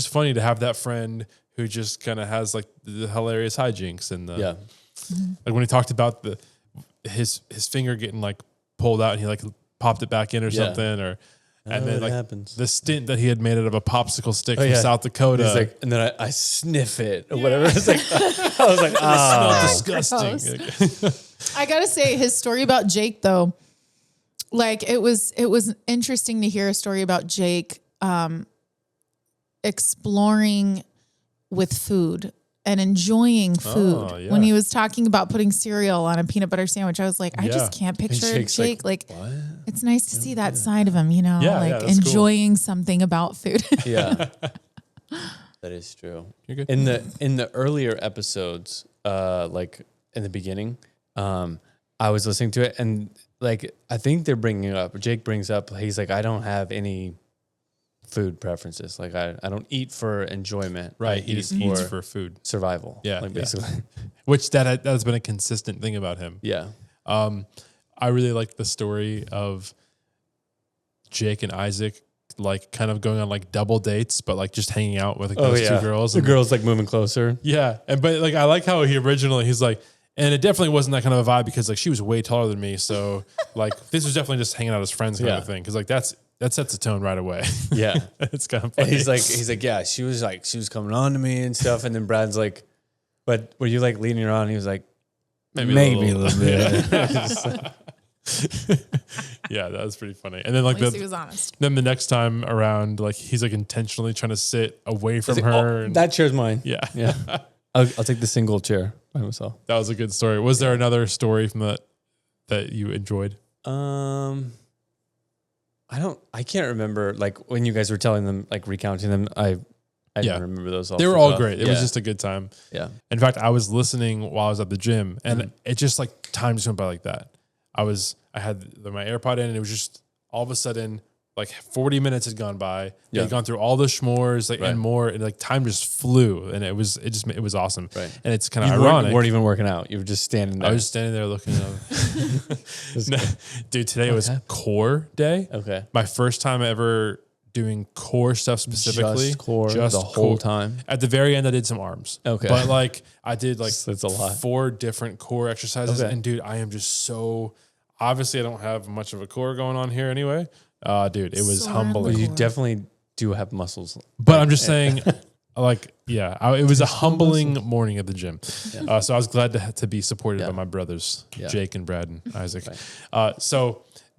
funny to have that friend who just kind of has like the hilarious hijinks and the like when he talked about his finger getting like pulled out and he like popped it back in or something and then like happens. the stint that he had made out of a popsicle stick from South Dakota. He's like, and then I sniff it or whatever. It's like I was like, disgusting. I gotta say, his story about Jake though, like it was interesting to hear a story about Jake exploring with food and enjoying food. When he was talking about putting cereal on a peanut butter sandwich, I was like, I just can't picture Jake. Like it's nice to see that side of him, you know, like enjoying something about food. yeah, that is true. You're good. In the earlier episodes, like in the beginning, I was listening to it and like I think they're bringing up. Jake brings up. He's like, I don't have any food preferences. Like I don't eat for enjoyment. Right. I He just eats for food. survival. Yeah. Like basically. Which that has been a consistent thing about him. Yeah. I really like the story of Jake and Isaac like kind of going on like double dates, but like just hanging out with like, those two girls. The And girls like moving closer. yeah. But like I like how he's like, and it definitely wasn't that kind of a vibe because like she was way taller than me. So like this was definitely just hanging out as friends kind of thing. Cause like that sets the tone right away. Yeah. It's kind of funny. And he's like, yeah, she was coming on to me and stuff. And then Brad's like, but were you like leading her on? He was like, maybe a little bit. Yeah, that was pretty funny. And then like At least he was honest. then the next time around, like he's like intentionally trying to sit away from her. And that chair's mine. yeah. Yeah. I'll take the single chair by myself. That was a good story. Was there another story from that you enjoyed? I can't remember like when you guys were telling them, like recounting them. I don't remember those all. They were all great. It was just a good time. Yeah. In fact, I was listening while I was at the gym and it just like time just went by like that. I had my AirPod in and it was just all of a sudden like 40 minutes had gone by. Yeah. Had gone through all the schmores like and more and like time just flew and it was awesome. Right. And it's kind of ironic. You weren't even working out. You were just standing there. I was just standing there looking up. Dude, today was core day. Okay. My first time ever doing core stuff specifically. Just core the whole time. At the very end, I did some arms. Okay. But like I did like that's a lot. 4 different core exercises. Okay. And dude, I am just so obviously I don't have much of a core going on here anyway. Dude, it was Sore humbling. You Lord. definitely do have muscles. But I'm just saying, like, it was a humbling morning at the gym. Yeah. So I was glad to be supported Yeah. by my brothers, Yeah. Jake and Brad and Isaac. Right.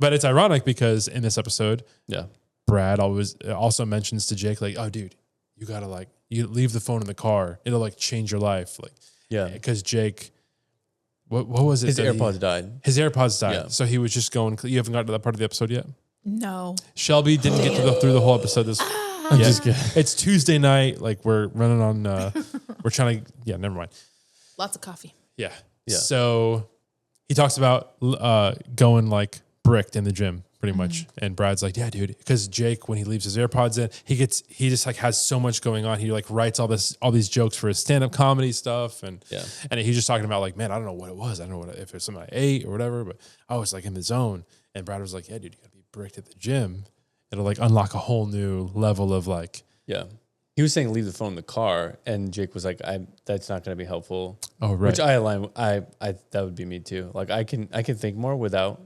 But it's ironic because in this episode, Yeah. Brad also mentions to Jake, like, oh, dude, you got to you leave the phone in the car. It'll change your life. Yeah. Because Jake, what was it? His that AirPods died. His AirPods died. Yeah. So he was just going, you haven't gotten to that part of the episode yet? No. Shelby didn't get through the whole episode. I'm just kidding. It's Tuesday night. Like we're running on, we're trying to, never mind. Lots of coffee. Yeah. Yeah. So he talks about going bricked in the gym pretty much. And Brad's like, yeah, dude. Because Jake, when he leaves his AirPods in, he just has so much going on. He writes all these jokes for his stand-up comedy stuff. And he's just talking about man, I don't know what it was. I don't know if it's something I ate or whatever, but I was in the zone. And Brad was like, yeah, dude, you gotta be bricked at the gym. It'll unlock a whole new level of Yeah. He was saying leave the phone in the car, and Jake was like, that's not going to be helpful. Oh, right. Which I align. That would be me too. I can think more without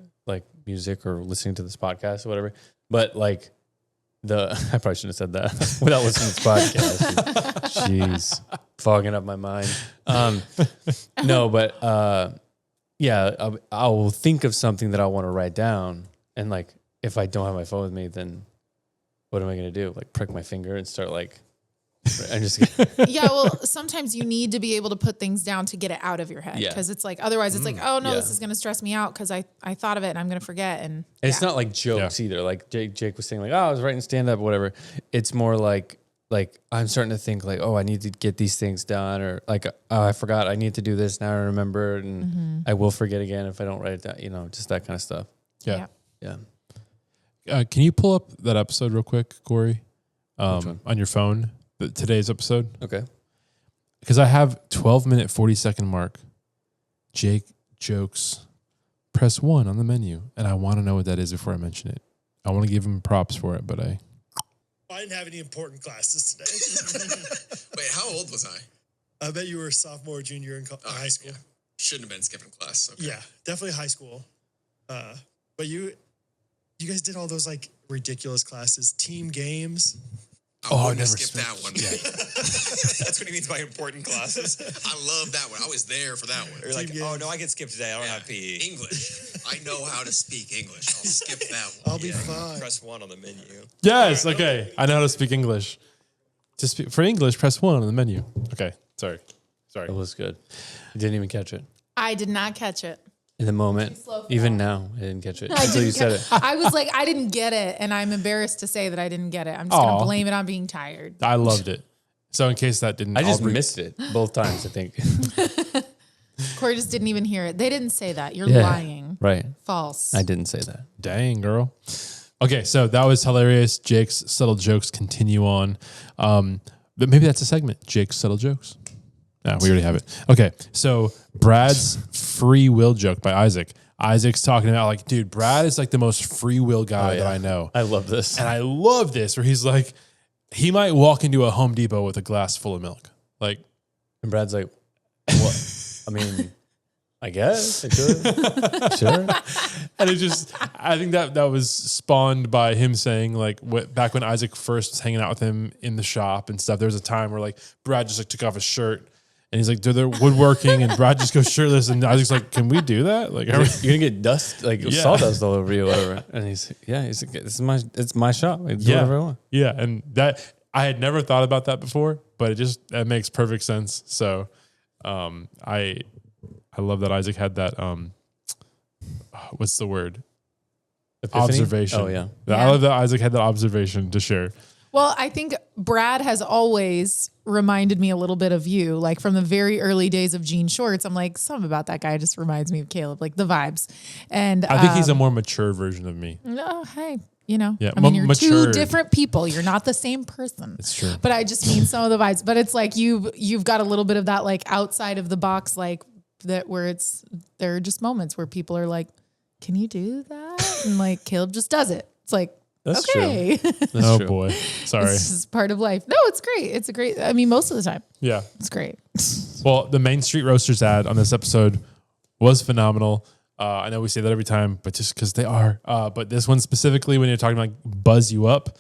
music or listening to this podcast or whatever. But I probably shouldn't have said that without listening to this podcast. Jeez, fogging up my mind. No, but yeah, I'll think of something that I want to write down, and if I don't have my phone with me, then what am I going to do? Prick my finger and start I'm just Yeah, well, sometimes you need to be able to put things down to get it out of your head. Yeah. Because it's otherwise it's oh no, Yeah. this is going to stress me out because I thought of it and I'm going to forget. And it's not jokes either. Jake was saying I was writing stand up or whatever. It's more like I'm starting to think oh, I need to get these things done, or oh, I forgot I need to do this, now I remember, and I will forget again if I don't write it down, just that kind of stuff. Yeah. Yeah. Can you pull up that episode real quick, Cory? Which one? On your phone, today's episode? Okay. Because I have 12-minute, 40-second mark. Jake jokes, press 1 on the menu. And I want to know what that is before I mention it. I want to give him props for it, but I didn't have any important classes today. Wait, how old was I? I bet you were a sophomore, junior in high school. Yeah. Shouldn't have been skipping class. Okay. Yeah, definitely high school. But you guys did all those ridiculous classes, team games. I never skipped that one. Yeah. That's what he means by important classes. I love that one. I was there for that one. You're oh no, I get skipped today. I don't have PE. English. I know how to speak English. I'll skip that one. I'll be fine. Press 1 on the menu. Yes, okay. I know how to speak English. For English, press 1 on the menu. Okay, sorry. It was good. You didn't even catch it. I did not catch it. In the moment, even now, I didn't catch it until you said it. I was I didn't get it, and I'm embarrassed to say that I didn't get it. I'm just going to blame it on being tired. I loved it. So in case that didn't... I just missed it both times, I think. Cory just didn't even hear it. They didn't say that. You're lying. Right. False. I didn't say that. Dang, girl. Okay, so that was hilarious. Jake's subtle jokes continue on. But maybe that's a segment. Jake's subtle jokes. No, we already have it. Okay, so Brad's free will joke by Isaac. Isaac's talking about dude, Brad is the most free will guy that I know. I love this. And I love this where he's he might walk into a Home Depot with a glass full of milk. And Brad's like, what? I mean, I guess I could. Sure. And I think that was spawned by him saying back when Isaac first was hanging out with him in the shop and stuff, there was a time where Brad just took off his shirt and he's they're woodworking and Brad just goes shirtless and Isaac's like, can we do that? You're gonna get dust, sawdust all over you, or whatever. And he's like, it's my shop. I do whatever I want. Yeah. And that I had never thought about that before, but that makes perfect sense. So I love that Isaac had that what's the word? Epiphany? Observation. Oh yeah. I love that Isaac had that observation to share. Well, I think Brad has always reminded me a little bit of you. From the very early days of Jean Shorts, I'm something about that guy just reminds me of Caleb, the vibes. And I think he's a more mature version of me. No, hey, Yeah, I mean, you're matured. two different people. You're not the same person. It's true. But I just mean some of the vibes. But it's you've got a little bit of that outside of the box, that where there are just moments where people are can you do that? And Caleb just does it. It's That's okay. true. That's Oh true. boy. Sorry. It's just part of life. No, it's great. It's a great, most of the time Yeah. it's great. Well, the Main Street Roasters ad on this episode was phenomenal. I know we say that every time, but just because they are. But this one specifically, when you're talking like buzz you up,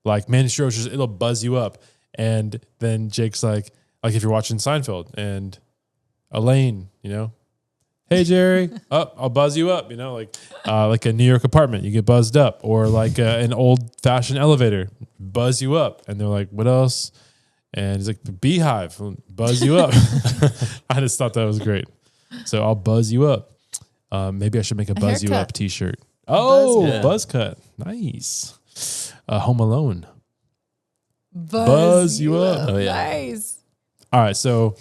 like man, sure, it'll buzz you up. And then Jake's like if you're watching Seinfeld and Elaine, hey Jerry, I'll buzz you up, like a New York apartment, you get buzzed up, or like an old fashioned elevator, buzz you up. And they're like, what else? And he's like, the beehive, buzz you up. I just thought that was great. So I'll buzz you up. Maybe I should make a buzz you up t-shirt. Oh, buzz cut. Nice. Home Alone. Buzz you up. Oh, yeah. Nice. All right. So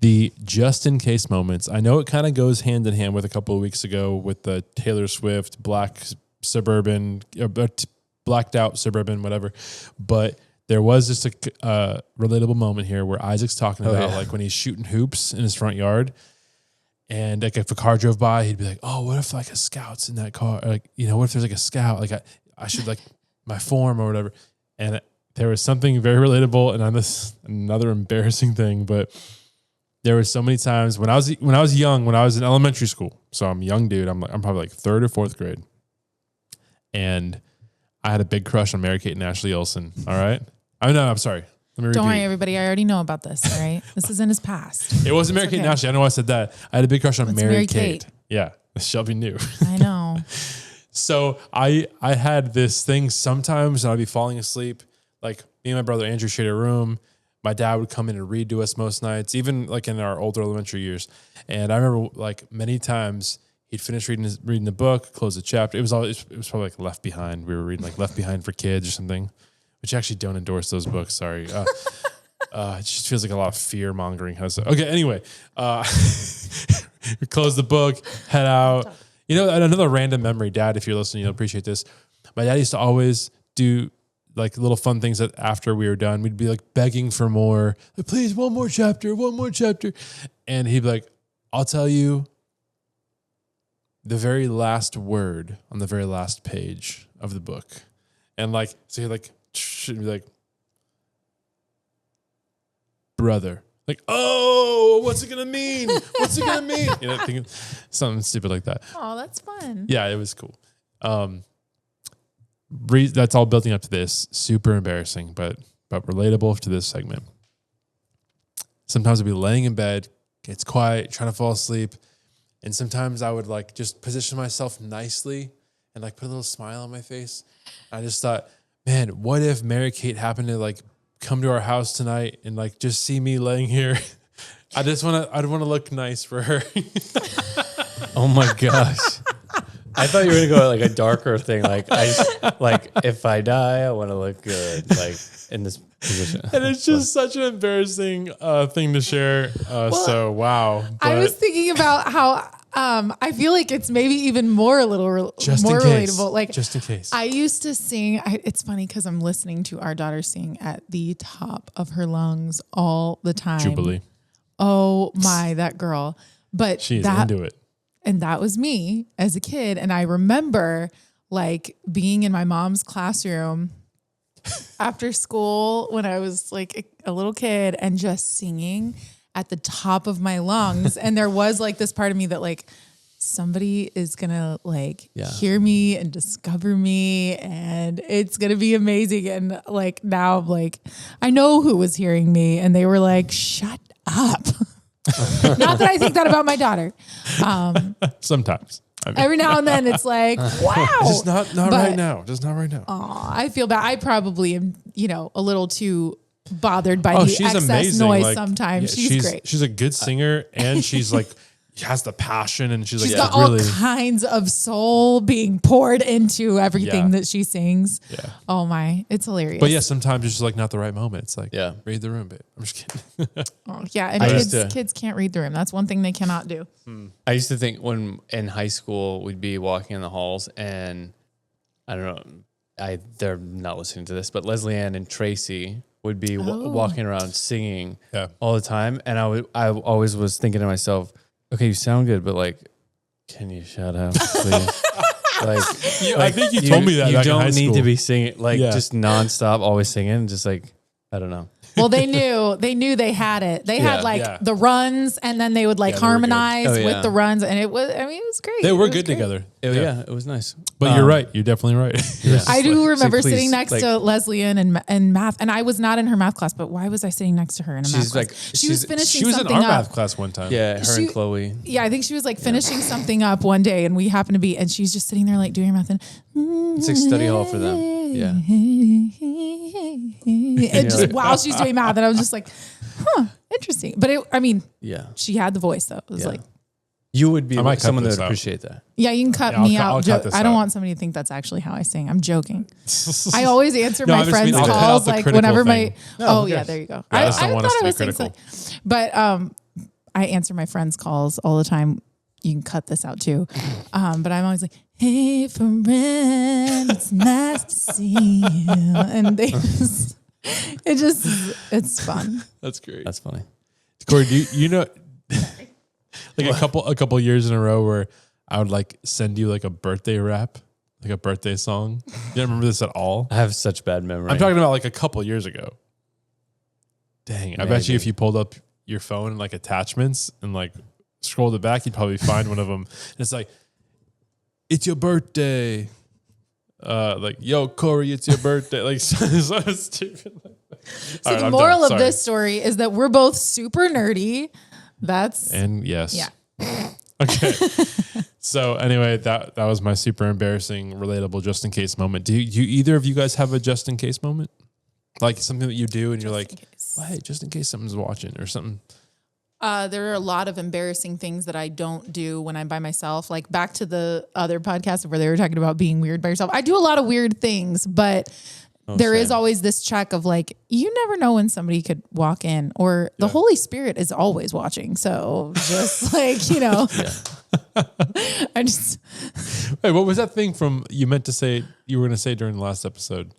the just in case moments, I know it kind of goes hand in hand with a couple of weeks ago with the Taylor Swift, blacked out suburban, whatever. But there was just a relatable moment here where Isaac's talking about like when he's shooting hoops in his front yard. And like if a car drove by, he'd be like, oh, what if like a scout's in that car? Or, like, what if there's like a scout? Like I should like my form or whatever. And there was something very relatable, and on this another embarrassing thing, but there were so many times when I was young, when I was in elementary school. So I'm a young dude. I'm probably like 3rd or 4th grade. And I had a big crush on Mary Kate and Ashley Olsen. All right. I'm sorry. Let me repeat. Don't worry, everybody. I already know about this, all right? This is in his past. It wasn't Mary Kate and Ashley. I know I said that. I had a big crush on Mary Kate. Yeah. Shelby knew. I know. So I had this thing sometimes, and I'd be falling asleep. Like me and my brother Andrew shared a room. My dad would come in and read to us most nights, even like in our older elementary years. And I remember like many times he'd finish reading the book, close the chapter. It was probably like Left Behind. We were reading like Left Behind for Kids or something, which actually don't endorse those books. Sorry. It just feels like a lot of fear mongering. Okay. Anyway, close the book, head out. Another random memory, Dad, if you're listening, you'll appreciate this. My dad used to always do like little fun things that after we were done, we'd be like begging for more. Like, please, one more chapter. And he'd be like, I'll tell you the very last word on the very last page of the book. And like, so he'd like, should be like, brother. Like, oh, what's it going to mean? What's it going to mean? Thinking something stupid like that. Oh, that's fun. Yeah, it was cool. That's all building up to this. Super embarrassing, but relatable to this segment. Sometimes I'd be laying in bed, it's quiet, trying to fall asleep. And sometimes I would like just position myself nicely and like put a little smile on my face. I just thought, man, what if Mary Kate happened to like come to our house tonight and like just see me laying here? I'd want to look nice for her. Oh my gosh. I thought you were gonna go like a darker thing. Like if I die, I want to look good, like in this position. And it's just such an embarrassing thing to share. So wow. I was thinking about how I feel like it's maybe even more relatable. Like just in case. I used to sing. It's funny because I'm listening to our daughter sing at the top of her lungs all the time. Jubilee. Oh my, that girl! But she's into it. And that was me as a kid. And I remember like being in my mom's classroom after school when I was like a little kid and just singing at the top of my lungs. And there was like this part of me that like somebody is going to like hear me and discover me and it's going to be amazing. And like now I'm like, I know who was hearing me and they were like, shut up. Not that I think that about my daughter. Sometimes. Every now and then it's like, wow. Just not right now. Just not right now. I feel bad. I probably am, a little too bothered by the excess amazing. Noise like, sometimes. Yeah, she's great. She's a good singer and she's like, has the passion and she's like, got all kinds of soul being poured into everything that she sings. Yeah. Oh my, it's hilarious. But yeah, sometimes it's just like not the right moment. It's like, read the room, babe. I'm just kidding. And kids can't read the room. That's one thing they cannot do. I used to think when in high school we'd be walking in the halls and I don't know, they're not listening to this, but Leslie Ann and Tracy would be walking around singing all the time. And I always was thinking to myself, okay, you sound good, but like, can you shut up, please? I think you told me that. You back in high don't need school. to be singing just nonstop, always singing. Just like, I don't know. Well, they knew they had it. They had the runs, and then they would like harmonize with the runs, and it was great. They were good together. It was nice. But you're right. You're definitely right. I do remember sitting next to Leslie in math, and I was not in her math class, but why was I sitting next to her in a math class? She was finishing She was in something our up. math class one time. Yeah, her and Chloe. Yeah, I think she was like finishing something up one day, and we happened to be, and she's just sitting there like doing her math, and It's like study hall for them. Yeah. And just while she's doing math, and I was just like, interesting. But she had the voice though. It was like, you would be might cut someone that this would out. appreciate that. yeah, you can cut me out. I don't want somebody to think that's actually how I sing. I'm joking. I always answer No, I my just friends' mean I'll cut out calls the like critical whenever thing. there you go. Yeah, I just don't want us to be saying critical. something. But I answer my friends' calls all the time. You can cut this out too. But I'm always like, hey, friend, it's nice to see you. And it's fun. That's great. That's funny. Cory, do you know, like a couple years in a row where I would like send you like a birthday rap, like a birthday song. You don't remember this at all? I have such bad memory. I'm talking about like a couple years ago. Dang, I bet you if you pulled up your phone and like attachments and like scrolled it back, you'd probably find one of them. And it's like, it's your birthday. Like, yo, Cory, it's your birthday. Like, so stupid. So the moral of this story is that we're both super nerdy. Yes. Yeah. Okay. So anyway, that was my super embarrassing, relatable just in case moment. Do you either of you guys have a just in case moment? Like something that you do and you're like, well, hey, just in case someone's watching or something. There are a lot of embarrassing things that I don't do when I'm by myself. Like back to the other podcast where they were talking about being weird by yourself. I do a lot of weird things, but there is always this check of like, you never know when somebody could walk in, or the Holy Spirit is always watching. So just like, I just. Wait, what was that thing from you were going to say during the last episode?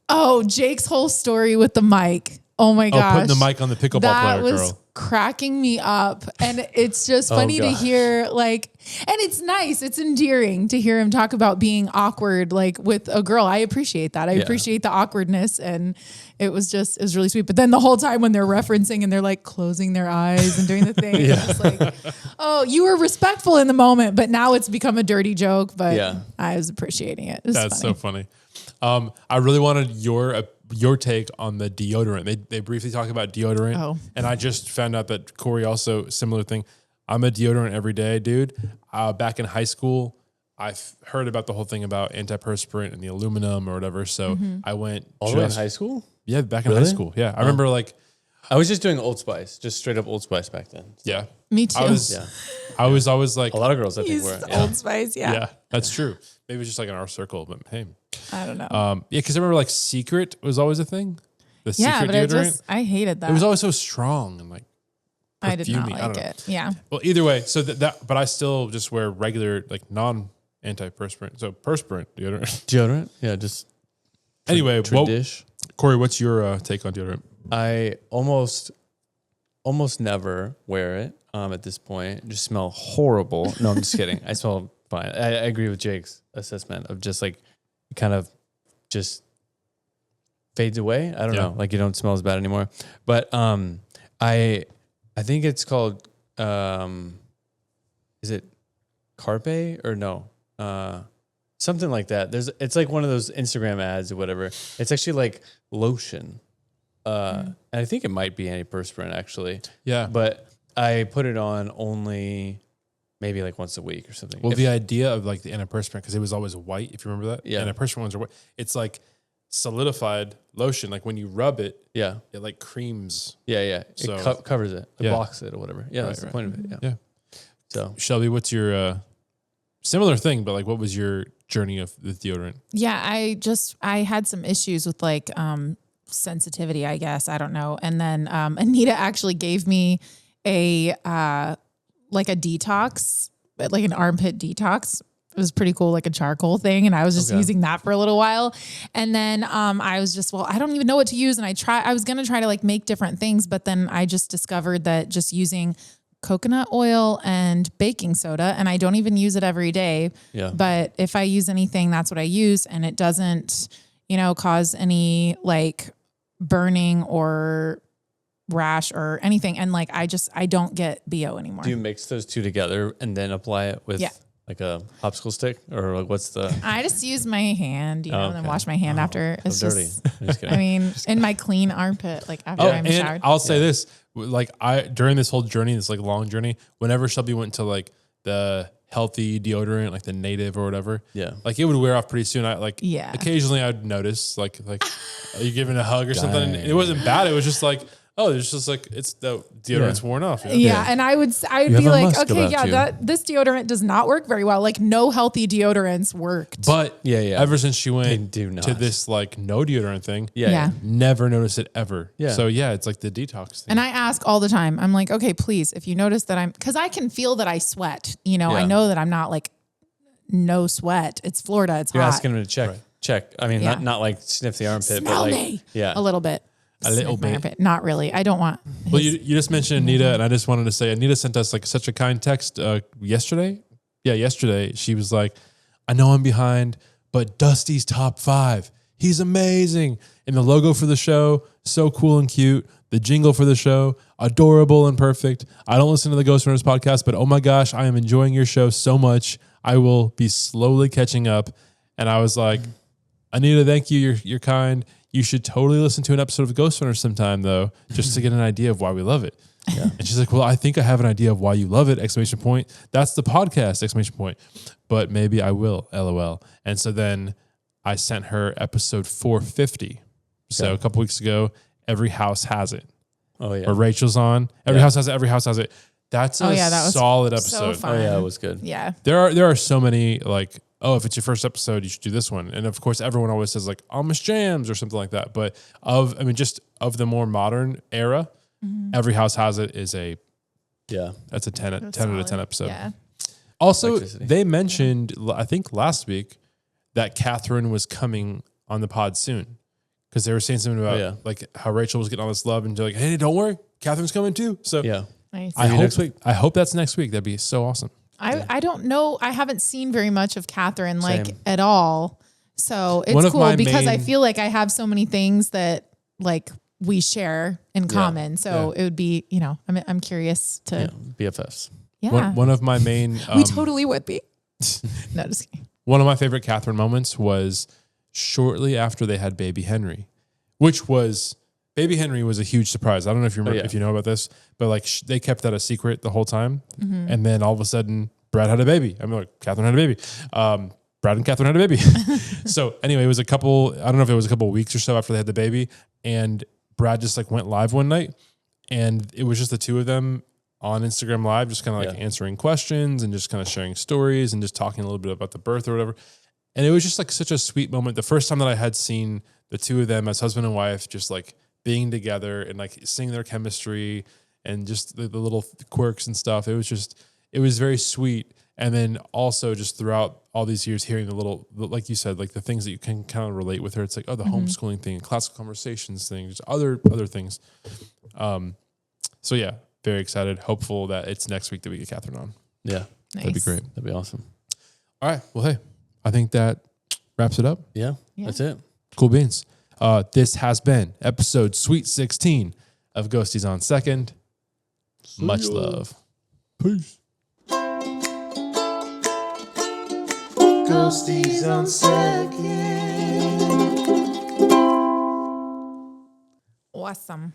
Oh, Jake's whole story with the mic. Oh my gosh. Putting the mic on the pickleball player girl. That was cracking me up. And it's just funny to hear and it's nice. It's endearing to hear him talk about being awkward, like with a girl. I appreciate that. I appreciate the awkwardness. And it was really sweet. But then the whole time when they're referencing and they're like closing their eyes and doing the thing, it's like, oh, you were respectful in the moment, but now it's become a dirty joke. But I was appreciating it. That's so funny. I really wanted your take on the deodorant. They briefly talk about deodorant, and I just found out that Cory also similar thing. I'm a deodorant every day, dude. Back in high school, I've heard about the whole thing about antiperspirant and the aluminum or whatever. So I went all the way in high school. Yeah, back in high school. Yeah, I remember I was just doing Old Spice, just straight up Old Spice back then. So. Yeah, me too. I was always like a lot of girls. I think were Old Spice. Yeah, that's true. Maybe it's just like in our circle, but hey, I don't know. Yeah, because I remember like Secret was always a thing. The Secret deodorant. I hated that. It was always so strong and like. I did not like it. Yeah. Well, either way, so but I still just wear regular like non-antiperspirant, so perspirant deodorant. Deodorant, yeah. Just anyway, dish. Cory, what's your take on deodorant? I almost never wear it at this point. I just smell horrible. No, I'm just kidding. I smell fine. I agree with Jake's assessment of just like it kind of just fades away. I don't know. Like you don't smell as bad anymore. But I think it's called is it Carpe or no? Something like that. It's like one of those Instagram ads or whatever. It's actually like lotion. And I think it might be antiperspirant actually. Yeah. But I put it on only maybe like once a week or something. Well, the idea of like the antiperspirant, because it was always white, if you remember that. Yeah. Antiperspirant ones are white. It's like solidified lotion. Like when you rub it, it like creams. Yeah. So, it covers it. It blocks it or whatever. Yeah, that's the point of it. Yeah. So Shelby, what's your similar thing, but like what was your journey of the deodorant? Yeah, I had some issues with like sensitivity, I guess. I don't know. And then Anita actually gave me a like a detox, like an armpit detox. It was pretty cool, like a charcoal thing. And I was just using that for a little while. And then I was just, I don't even know what to use. And I was going to try to like make different things, but then I just discovered that just using coconut oil and baking soda, and I don't even use it every day. Yeah. But if I use anything, that's what I use. And it doesn't, cause any like burning or rash or anything. And like, I don't get BO anymore. Do you mix those two together and then apply it with like a popsicle stick, or like what's the? I just use my hand, and then wash my hand after. It's so dirty. I mean, in my clean armpit, like after I'm showered. I'll say this, like during this whole journey, this like long journey, whenever Shelby went to like the healthy deodorant, like the native or whatever, like it would wear off pretty soon. Occasionally I'd notice like, are you giving a hug or something? And it wasn't bad. It was just like, oh, it's just like it's the deodorant's worn off. Yeah. And I would be like, okay, this deodorant does not work very well. Like no healthy deodorants worked. But ever since she went to this like no deodorant thing, never noticed it ever. Yeah. So it's like the detox thing. And I ask all the time. I'm like, okay, please, if you notice that because I can feel that I sweat. I know that I'm not like no sweat. It's Florida. It's You're hot. asking him to check. I mean, not like sniff the armpit, Smell but like me. A little bit. A little bit. Not really. I don't want. Well, you just mentioned Anita, and I just wanted to say Anita sent us like such a kind text yesterday. Yeah, yesterday. She was like, I know I'm behind, but Dusty's top 5. He's amazing. And the logo for the show, so cool and cute. The jingle for the show, adorable and perfect. I don't listen to the Ghost Runners podcast, but oh my gosh, I am enjoying your show so much. I will be slowly catching up. And I was like, Anita, thank you. You're kind. You should totally listen to an episode of Ghost Runners sometime, though, just to get an idea of why we love it. Yeah. And she's like, well, I think I have an idea of why you love it, ! That's the podcast, ! But maybe I will, LOL. And so then I sent her episode 450. So a couple weeks ago, Every House Has It. Oh, yeah. Where Rachel's on. Every House Has It, Every House Has It. That's a that was solid episode. So fun. Oh, yeah, it was good. Yeah. There are so many like, oh, if it's your first episode, you should do this one. And of course, everyone always says like Amish Jams or something like that. But just of the more modern era, Every House Has It is that's a 10 out of 10 episode. Yeah. Also, they mentioned, I think last week, that Catherine was coming on the pod soon. Because they were saying something about like how Rachel was getting all this love and they're like, hey, don't worry, Catherine's coming too. So nice. I hope that's next week. That'd be so awesome. I don't know. I haven't seen very much of Catherine at all. So it's cool because I feel like I have so many things that like we share in common. So it would be, I'm curious to BFFs. Yeah. One of my main, we totally would be. No, just kidding. One of my favorite Catherine moments was shortly after they had baby Henry, Baby Henry was a huge surprise. I don't know if you remember, if you know about this, but like they kept that a secret the whole time. Mm-hmm. And then all of a sudden Brad had a baby. I mean, like Catherine had a baby. Brad and Catherine had a baby. So anyway, it was I don't know if it was a couple of weeks or so after they had the baby, and Brad just like went live one night and it was just the two of them on Instagram Live, just kind of like answering questions and just kind of sharing stories and just talking a little bit about the birth or whatever. And it was just like such a sweet moment. The first time that I had seen the two of them as husband and wife, just like being together and like seeing their chemistry and just the little quirks and stuff. It was very sweet. And then also just throughout all these years, hearing the little, like you said, like the things that you can kind of relate with her. It's like, oh, the homeschooling thing, classical conversations thing, just other things. So yeah, very excited. Hopeful that it's next week that we get Catherine on. Yeah. Nice. That'd be great. That'd be awesome. All right. Well, hey, I think that wraps it up. Yeah. That's it. Cool beans. This has been episode Sweet 16 of Ghosties on Second. Much love. Peace. Ghosties on Second. Awesome.